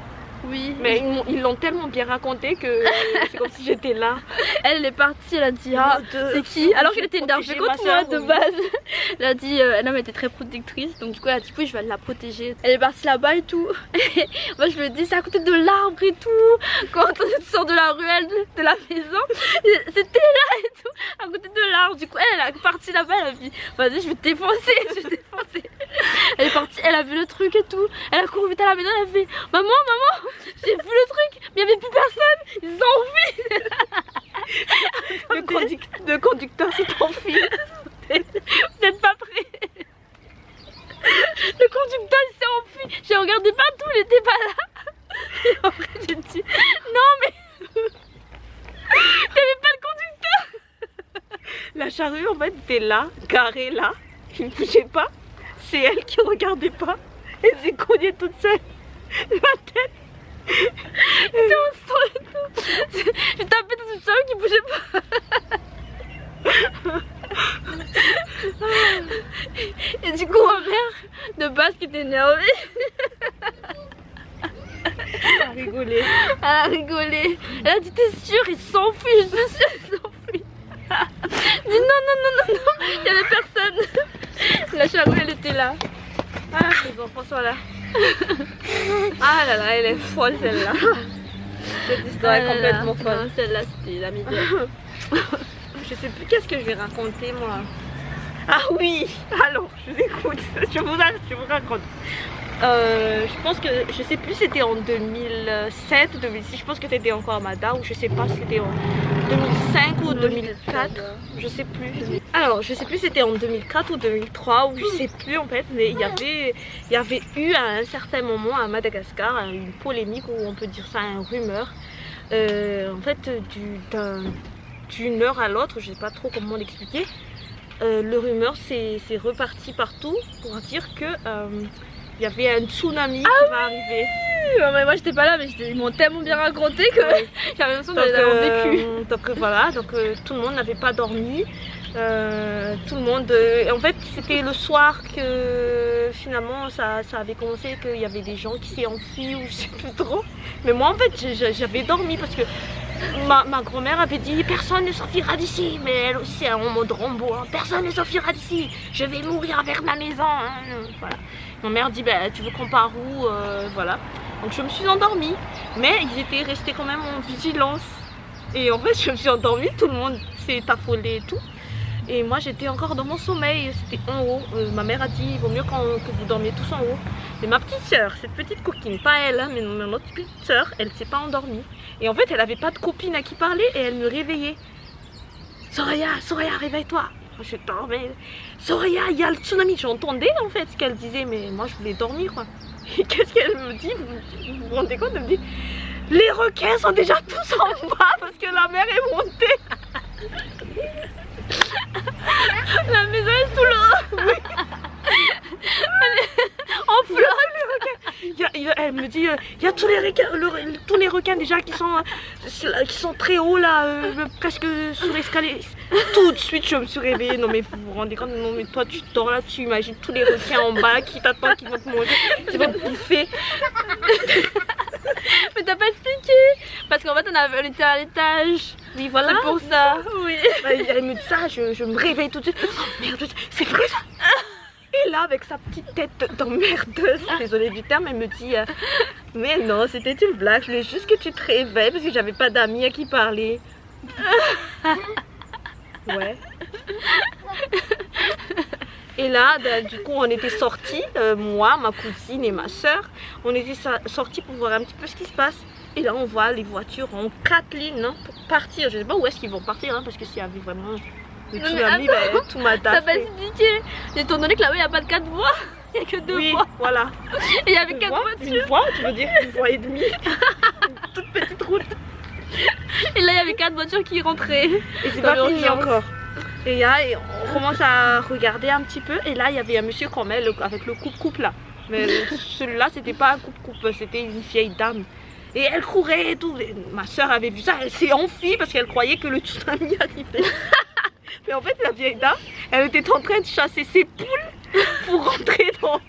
Oui. Mais ils l'ont tellement bien raconté que c'est comme si j'étais là. Elle est partie, elle a dit ah c'est qui? Alors qu'elle était énervée contre moi de base. Elle a dit, elle était très protectrice, donc du coup elle a dit oui je vais la protéger. Elle est partie là-bas et tout. Moi je lui ai dit c'est à côté de l'arbre et tout. Quand tu sors de la ruelle de la maison, c'était là et tout, à côté de l'arbre. Du coup elle est partie là-bas, elle a dit vas-y je vais te défoncer, je vais te défoncer. Elle est partie, elle a vu le truc et tout. Elle a couru vite à la maison, elle a fait maman, j'ai vu le truc, mais il n'y avait plus personne, ils ont envie. dit non mais il n'y avait pas de conducteur. La charrue en fait était là, garée là, il ne bougeait pas. C'est elle qui regardait pas. Elle s'est cognée toute seule la tête. C'est au son et tout. Je tapais dans une charrue qui bougeait pas. Et du coup ma mère de base qui était énervée, Elle a rigolé. elle a rigolé. Elle a dit t'es sûre il s'enfuit, je suis sûre il s'enfuit. Je dis non, il y avait personne. La charrue elle était là. Ah, les enfants sont là. Ah là là, elle est folle celle-là. Cette histoire est complètement folle. Non, celle-là c'était la meilleure. Je sais plus qu'est-ce que je vais raconter moi. Ah oui, alors je vous écoute, je vous raconte. Je pense que, je sais plus c'était en 2007 ou 2006, je pense que tu étais encore à Mada ou je sais pas si c'était en 2005 ou 2004, je sais plus. Alors je sais plus c'était en 2004 ou 2003 ou je sais plus en fait, mais il y avait eu à un certain moment à Madagascar une polémique ou on peut dire ça une rumeur. En fait d'une heure à l'autre, je sais pas trop comment l'expliquer. Le rumeur s'est reparti partout pour dire que il y avait un tsunami qui va arriver. Mais moi j'étais pas là, mais ils m'ont tellement bien raconté que j'avais l'impression d'avoir vécu. Donc voilà, tout le monde n'avait pas dormi. Tout le monde. En fait, c'était le soir que finalement ça avait commencé, qu'il y avait des gens qui s'est enfuis ou je sais plus trop. Mais moi en fait j'avais dormi parce que ma grand-mère avait dit personne ne s'enfuira d'ici, mais elle aussi en mode Rambo, hein, personne ne s'enfuira d'ici, je vais mourir vers ma maison. Hein. Voilà. Ma mère dit bah, tu veux qu'on part où voilà. Donc je me suis endormie, mais ils étaient restés quand même en vigilance. Et en fait je me suis endormie, tout le monde s'est affolé et tout. Et moi j'étais encore dans mon sommeil, c'était en haut. Ma mère a dit il vaut mieux que vous dormiez tous en haut. Mais ma petite soeur, cette petite coquine, pas elle, hein, mais notre petite soeur, elle s'est pas endormie. Et en fait elle avait pas de copine à qui parler et elle me réveillait. Soraya, réveille-toi. Je dormais. Soraya, il y a le tsunami. J'entendais en fait ce qu'elle disait, mais moi je voulais dormir quoi. Et qu'est-ce qu'elle me dit, vous vous rendez compte? Elle me dit les requins sont déjà tous en bas parce que la mer est montée. La maison est sous l'eau. Oui. Elle est en flotte. Elle me dit il y a tous les requins déjà qui sont très hauts là, presque sur l'escalier. Tout de suite je me suis réveillée. Non mais vous vous rendez compte? Non mais toi tu dors là, tu imagines tous les requins en bas qui t'attendent, qui vont te manger, qui vont te bouffer. Mais t'as pas expliqué. Parce qu'en fait on était à l'étage. Oui voilà. C'est pour ça. Oui. Elle me dit ça, je me réveille tout de suite. Oh merde, c'est vrai ça. Et là avec sa petite tête d'emmerdeuse, désolée du terme, elle me dit mais non c'était une blague, je voulais juste que tu te réveilles parce que j'avais pas d'amis à qui parler. Ouais. Et là du coup on était sortis, moi, ma cousine et ma soeur, on était sortis pour voir un petit peu ce qui se passe. Et là on voit les voitures en 4 lignes hein, pour partir. Je sais pas où est-ce qu'ils vont partir hein, parce que s'il y avait vraiment le tsunami, tout m'a T'as pas expliqué. Étant donné que là-bas il n'y a pas de 4 voies, il n'y a que 2 oui, voies. Voilà. Et il y avait 4 voitures. Une voie, tu veux dire une voie et demie. Une toute petite route. Et là il y avait 4 voitures qui rentraient. Et c'est pas fini encore. Et là on commence à regarder un petit peu. Et là il y avait un monsieur qu'on met avec le coupe-coupe là. Mais celui-là c'était pas un coupe-coupe, c'était une vieille dame. Et elle courait et tout. Et ma soeur avait vu ça, elle s'est enfuie parce qu'elle croyait que le tsunami arrivait. Mais en fait la vieille dame, elle était en train de chasser ses poules pour rentrer dans...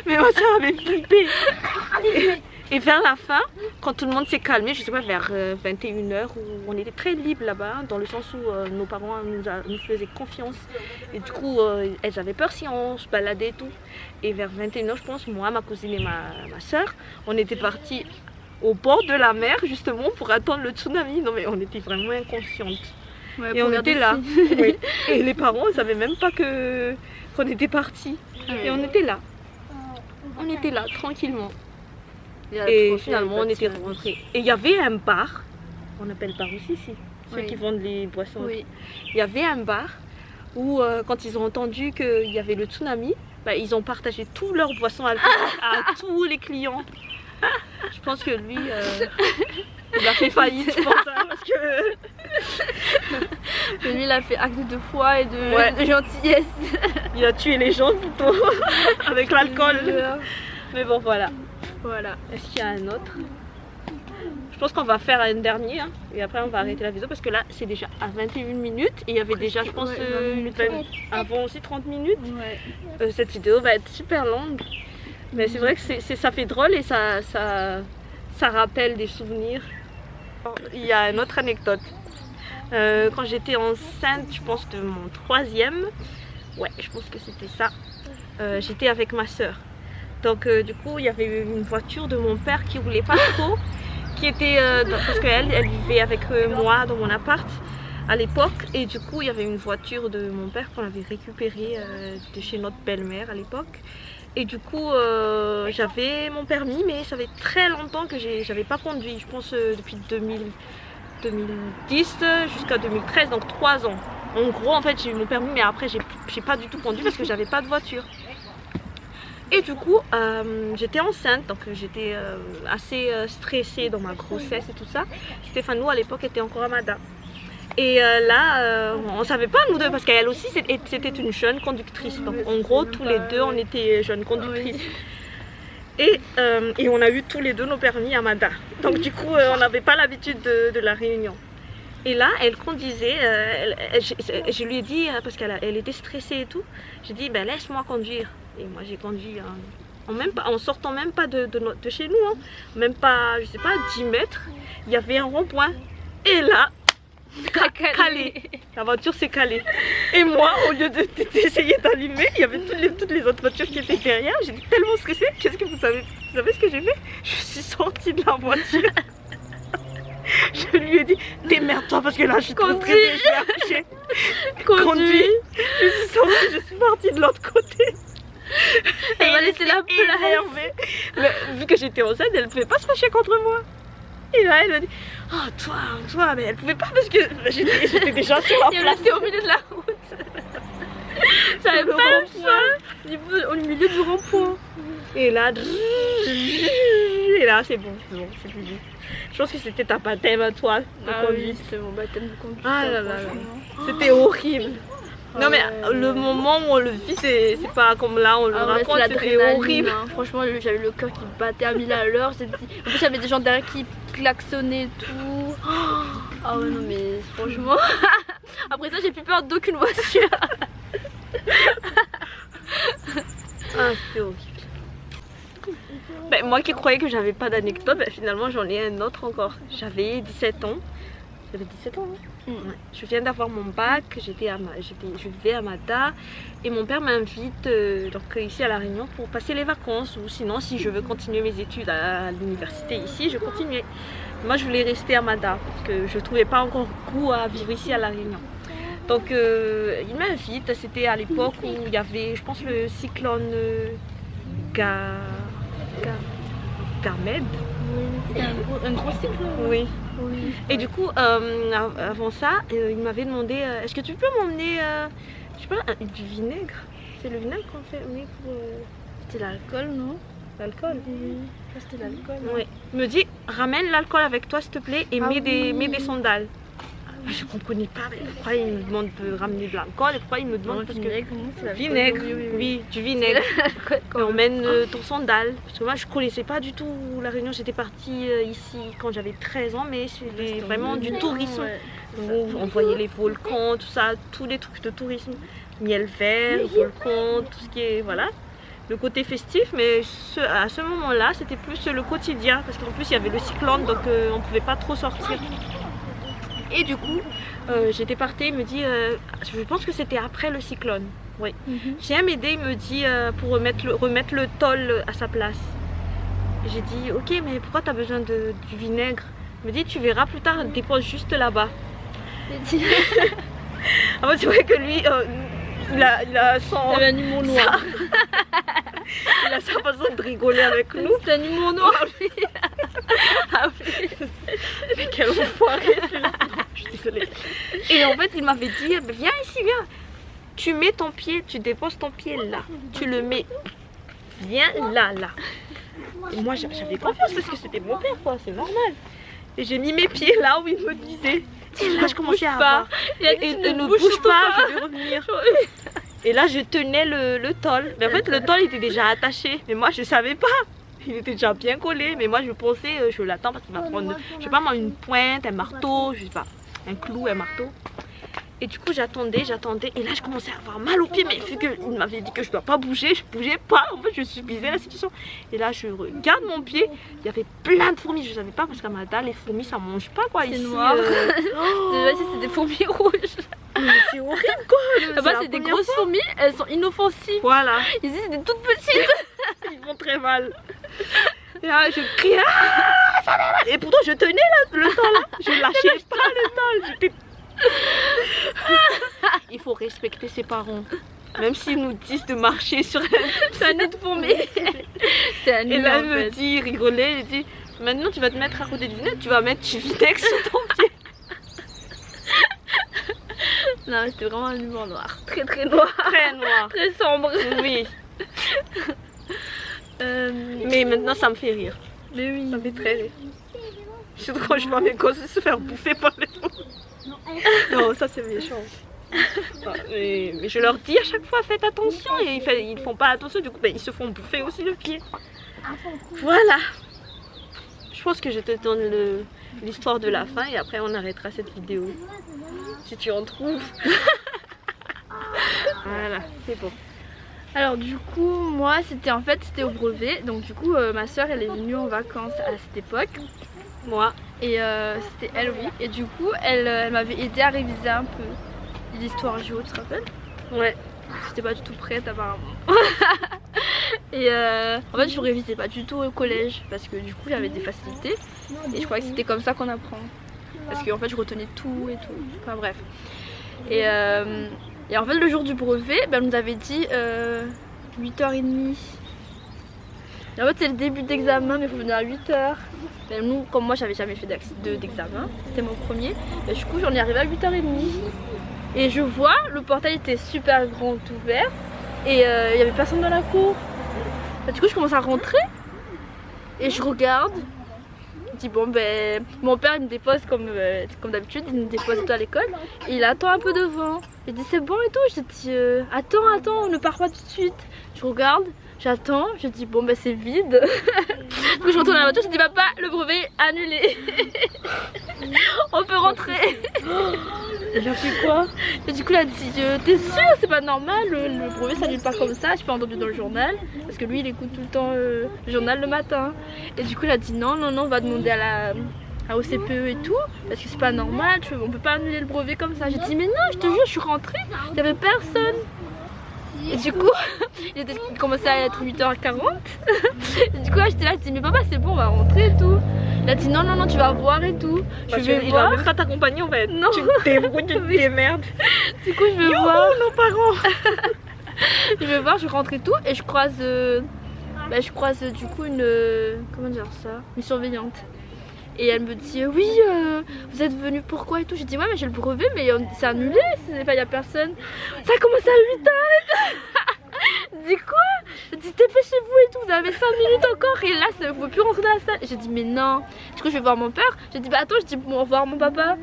Mais ma soeur avait flippé. Et vers la fin, quand tout le monde s'est calmé, je sais pas, vers 21h, où on était très libre là-bas, dans le sens où nos parents nous faisaient confiance. Et du coup, elles avaient peur si on se baladait et tout. Et vers 21h, je pense, moi, ma cousine et ma soeur, on était partis au bord de la mer, justement, pour attendre le tsunami. Non mais on était vraiment inconscientes. Ouais, et on était là. Oui. Et les parents, ils savaient même pas qu'on était partis. Et on était là. On était là, tranquillement. Et finalement on était rentrés. Et il y avait un bar, on appelle bar aussi ici, ceux qui vendent les boissons. Oui. Il y avait un bar où quand ils ont entendu qu'il y avait le tsunami, bah, ils ont partagé toutes leurs boissons alcoolisées à tous les clients. Je pense que lui, il a fait faillite, je pense, hein, parce que... Lui, il a fait acte de foi et de gentillesse. Il a tué les gens plutôt, avec l'alcool. Mais bon, voilà. Est-ce qu'il y a un autre? Je pense qu'on va faire un dernier, hein, et après on va arrêter la vidéo, parce que là, c'est déjà à 21 minutes, et il y avait déjà, je pense, avant aussi 30 minutes. Cette vidéo va être super longue. Mais c'est vrai que ça fait drôle et ça rappelle des souvenirs. Il y a une autre anecdote. Quand j'étais enceinte, je pense de mon 3e, ouais, je pense que c'était ça, j'étais avec ma soeur. Donc du coup, il y avait une voiture de mon père qui roulait pas trop, qui était, parce qu'elle vivait avec moi dans mon appart à l'époque. Et du coup, il y avait une voiture de mon père qu'on avait récupérée de chez notre belle-mère à l'époque. Et du coup, j'avais mon permis, mais ça fait très longtemps que j'avais pas conduit. Je pense depuis 2010 jusqu'à 2013, donc 3 ans. En gros, en fait, j'ai eu mon permis, mais après, j'ai pas du tout conduit parce que j'avais pas de voiture. Et du coup, j'étais enceinte, donc j'étais assez stressée dans ma grossesse et tout ça. Stéphano, à l'époque, était encore à Mada. Et là, on savait pas nous deux, parce qu'elle aussi c'était une jeune conductrice. Donc en gros, tous les deux, on était jeunes conductrices. Et on a eu tous les deux nos permis à Mada. Donc du coup, on n'avait pas l'habitude de la Réunion. Et là, elle conduisait, je lui ai dit, parce qu'elle était stressée et tout, j'ai dit, ben, laisse-moi conduire. Et moi j'ai conduit en sortant même pas de chez nous, hein. Même pas, je sais pas, 10 mètres, il y avait un rond-point. Et là, calé. La voiture s'est calée. Et moi, au lieu d'essayer d'allumer, il y avait toutes les autres voitures qui étaient derrière. J'étais tellement stressée. Qu'est-ce que vous savez ce que j'ai fait? Je suis sortie de la voiture. Je lui ai dit, démerde-toi parce que là je suis trop stressée, je vais accoucher. Conduis. Je suis sortie, je suis partie de l'autre côté. Elle m'a laissé la place. Vu que j'étais enceinte, elle ne pouvait pas se fâcher contre moi. Et là, elle m'a dit, oh toi, mais elle pouvait pas parce que j'étais déjà sur la place. Elle était au milieu de la route. J'avais pas le choix. Au milieu du rond-point. Et là, c'est bon, c'est plus vite. Je pense que c'était ta baptême à toi de conduite. Oui, c'était mon baptême de conduite. Ah là là, c'était horrible. Non mais le moment où on le vit, c'est pas comme là, on le raconte, c'était horrible. Hein. Franchement, j'avais le cœur qui battait à 1000 à l'heure. En plus, il y avait des gens derrière qui klaxonnaient et tout. Ah ouais, non mais franchement. Après ça, j'ai plus peur d'aucune voiture. Ah, c'était horrible. Ben, moi qui croyais que j'avais pas d'anecdote, ben, finalement j'en ai un autre encore. J'avais 17 ans. J'avais 17 ans, hein. Ouais. Je viens d'avoir mon bac, je vivais à Mada et mon père m'invite ici à La Réunion pour passer les vacances, ou sinon si je veux continuer mes études à l'université ici, je continuais. Moi je voulais rester à Mada parce que je trouvais pas encore goût à vivre ici à La Réunion. Donc il m'invite, c'était à l'époque où il y avait, je pense, le cyclone Garmed. Un gros cyclone. Oui. Et du coup, avant ça, il m'avait demandé, est-ce que tu peux m'emmener, je sais pas, du vinaigre? C'est le vinaigre qu'on fait, oui, pour... C'était l'alcool, non? L'alcool? Oui, c'était l'alcool. Oui. Il me dit, ramène l'alcool avec toi s'il te plaît et mets des sandales. Je comprenais pas, mais pourquoi il me demande de ramener de l'alcool et pourquoi il me demande parce vinaigre, que... Vinaigre, oui, du vinaigre. Et on mène ton sandal. Parce que moi je connaissais pas du tout La Réunion, j'étais partie ici quand j'avais 13 ans, mais c'était vraiment du tourisme. Ouais, on voyait les volcans, tout ça, tous les trucs de tourisme. Miel vert, volcan, tout ce qui est, voilà. Le côté festif, mais à ce moment-là, c'était plus le quotidien. Parce qu'en plus il y avait le cyclone, donc on pouvait pas trop sortir. Et du coup, j'étais partie, il me dit, je pense que c'était après le cyclone. Oui. J'ai m'aider, il me dit, pour remettre le tôle à sa place. J'ai dit, ok, mais pourquoi tu as besoin du vinaigre? Il me dit, tu verras plus tard, dépose juste là-bas. Ah, c'est vrai que lui, il a son... un humour noir. Il a sa façon de rigoler avec nous. C'est un humour noir. Ah oui. Mais quel enfoiré celui-là. Je suis désolée. Et en fait, il m'avait dit, viens ici, viens. tu mets ton pied, tu déposes ton pied là. Tu le mets bien là. Et moi j'avais confiance parce que c'était mon père quoi, c'est normal. Et j'ai mis mes pieds là où il me disait. Et là je commençais à avoir. Et ne bouge pas, je vais revenir. Et là je tenais le tôle. Mais en fait le tôle était déjà attaché. Mais moi je savais pas. Il était déjà bien collé. Mais moi je pensais, je l'attends parce qu'il va prendre, je sais pas moi, une pointe, un marteau, je sais pas, un clou, un marteau. Et du coup j'attendais. Et là je commençais à avoir mal aux pieds. Mais vu qu'il m'avait dit que je dois pas bouger, je bougeais pas. En fait je subissais la situation. Et là je regarde mon pied. Il y avait plein de fourmis. Je savais pas parce qu'à Canada les fourmis ça mange pas quoi. C'est ici. noir. Ici c'est des fourmis rouges. C'est horrible quoi. Là-bas c'est des grosses fourmis. Elles sont inoffensives. Voilà. Ici c'est des toutes petites. Ils vont très mal. Et là je criais. Ah, ça va mal. Et pourtant je tenais le temps là. Je lâchais pas le temps. J'étais... Il faut respecter ses parents. Même s'ils nous disent de marcher sur un nid de fourmis. C'était un nid. Et là elle me dit, rigolait, elle dit maintenant tu vas te mettre à côté du Vinex, tu vas mettre du Vinex sur ton pied. Non mais c'était vraiment un humour noir. Très très noir. Très noir. Très sombre. Oui. Mais maintenant ça me fait rire. Mais oui. Ça me fait très rire. Surtout quand je vois mes gosses se faire bouffer par les fourmis. Non, ça c'est méchant. Mais je leur dis à chaque fois faites attention et ils font pas attention, du coup ils se font bouffer aussi le pied. Voilà. Je pense que je te donne l'histoire de la fin et après on arrêtera cette vidéo. Si tu en trouves. Voilà, c'est bon. Alors du coup moi c'était au brevet. Donc du coup ma soeur elle est venue en vacances à cette époque. Moi. Et c'était elle, oui. Et du coup elle m'avait aidé à réviser un peu l'histoire géo, tu te rappelles? Ouais. J'étais pas du tout prête apparemment. Et en fait je révisais pas du tout au collège parce que du coup j'avais des facilités. Et je croyais que c'était comme ça qu'on apprend. Parce qu'en fait je retenais tout et tout. Enfin bref. Et en fait le jour du brevet, elle nous avait dit 8h30. Et en fait c'est le début d'examen mais il faut venir à 8h. Mais nous, comme moi j'avais jamais fait d'examen, c'était mon premier. Et du coup j'en ai arrivé à 8h30. Et je vois, le portail était super grand ouvert. Et il y avait personne dans la cour. Et du coup je commence à rentrer. Et je regarde. Je dis bon ben mon père il me dépose comme d'habitude, il me dépose à l'école. Et il attend un peu devant. Il dit c'est bon et tout. Je dis attends, ne pars pas tout de suite. Je regarde. J'attends, je dis bon ben c'est vide. Du coup je retourne à la voiture, je dis papa le brevet est annulé. On peut rentrer. Il a fait quoi? Et du coup il a dit t'es sûr c'est pas normal, le brevet s'annule pas comme ça, j'ai pas entendu dans le journal. Parce que lui il écoute tout le temps le journal le matin. Et du coup il a dit non on va demander à au CPE et tout. Parce que c'est pas normal, on peut pas annuler le brevet comme ça. J'ai dit mais non je te jure je suis rentrée, il y avait personne. Et du coup, il commençait à être 8h40. Et du coup, j'étais là, je dis mais papa c'est bon, on va rentrer et tout. Il a dit non tu vas voir et tout. Il va même pas t'accompagner en fait. Non. Tu te débrouilles, tu te démerdes. Du coup, je vais voir. nos parents. Je vais voir, je rentre et tout. Et je croise du coup une surveillante. Et elle me dit oui vous êtes venu pourquoi et tout. J'ai dit ouais mais j'ai le brevet mais c'est annulé, il n'y a personne. Ça a commencé à 8h. Je dis quoi? Je dis dépêchez-vous et tout, vous avez 5 minutes encore. Et là vous ne pouvez plus rentrer dans la salle. J'ai dit mais non. Du coup je vais voir mon père. J'ai dit bah attends, je dis bon, au revoir mon papa.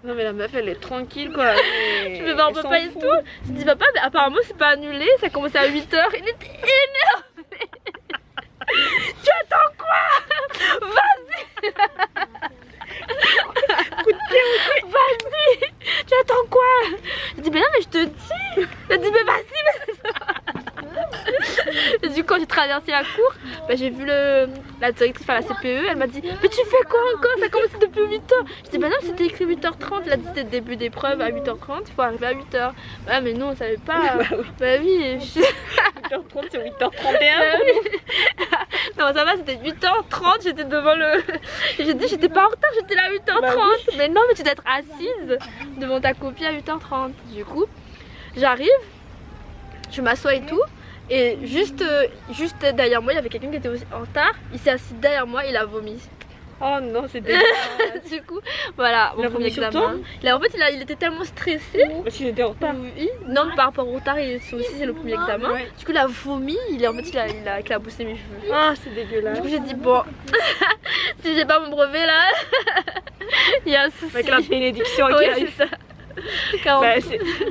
Non mais la meuf elle est tranquille quoi. Je vais voir mon papa et tout. Je dis papa mais apparemment c'est pas annulé, ça a commencé à 8h. Il était énervé. Tu attends quoi? Vas-y. Vas-y. Tu attends quoi? Je dis mais non mais je te dis. Elle dit mais vas-y. Et du coup quand j'ai traversé la cour, j'ai vu la directrice, la CPE, elle m'a dit mais tu fais quoi encore? Ça a commencé depuis 8h. Je dis bah non c'était écrit 8h30, elle a dit c'était le début d'épreuve à 8h30, il faut arriver à 8h. Bah mais non on savait pas. Bah oui. 8h30 c'est 8h31 bah, oui. Non ça va c'était 8h30, j'étais devant le... J'ai dit j'étais pas en retard, j'étais là à 8h30. Bah, oui. Mais non mais tu dois être assise devant ta copie à 8h30. Du coup j'arrive, je m'assois et tout. Et juste derrière moi il y avait quelqu'un qui était aussi en retard. Il s'est assis derrière moi, il a vomi. Oh non, c'est dégueulasse. Du coup, voilà, Il a mon premier vomi sur examen. En fait, il était tellement stressé. Parce qu'il était en retard. Oui. Non, mais par rapport au retard, c'est aussi c'est le premier examen. Ouais. Du coup, il a vomi, en fait, il a éclabousé mes cheveux. Ah, c'est dégueulasse. Du coup, j'ai dit, bon, si j'ai pas mon brevet là, il y a un souci. Avec la bénédiction Oui, qui c'est arrive. ça. Car Bah,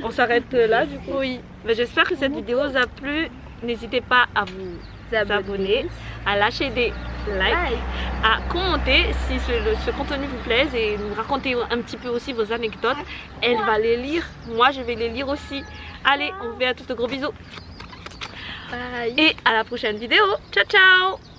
on s'arrête là du coup. oui, Bah, j'espère que cette vidéo vous a plu. N'hésitez pas à vous abonner, à lâcher des likes, à commenter si ce contenu vous plaise et nous raconter un petit peu aussi vos anecdotes. Elle va les lire, moi je vais les lire aussi. Allez, on vous fait à tous de gros bisous bye. et à la prochaine vidéo. Ciao ciao.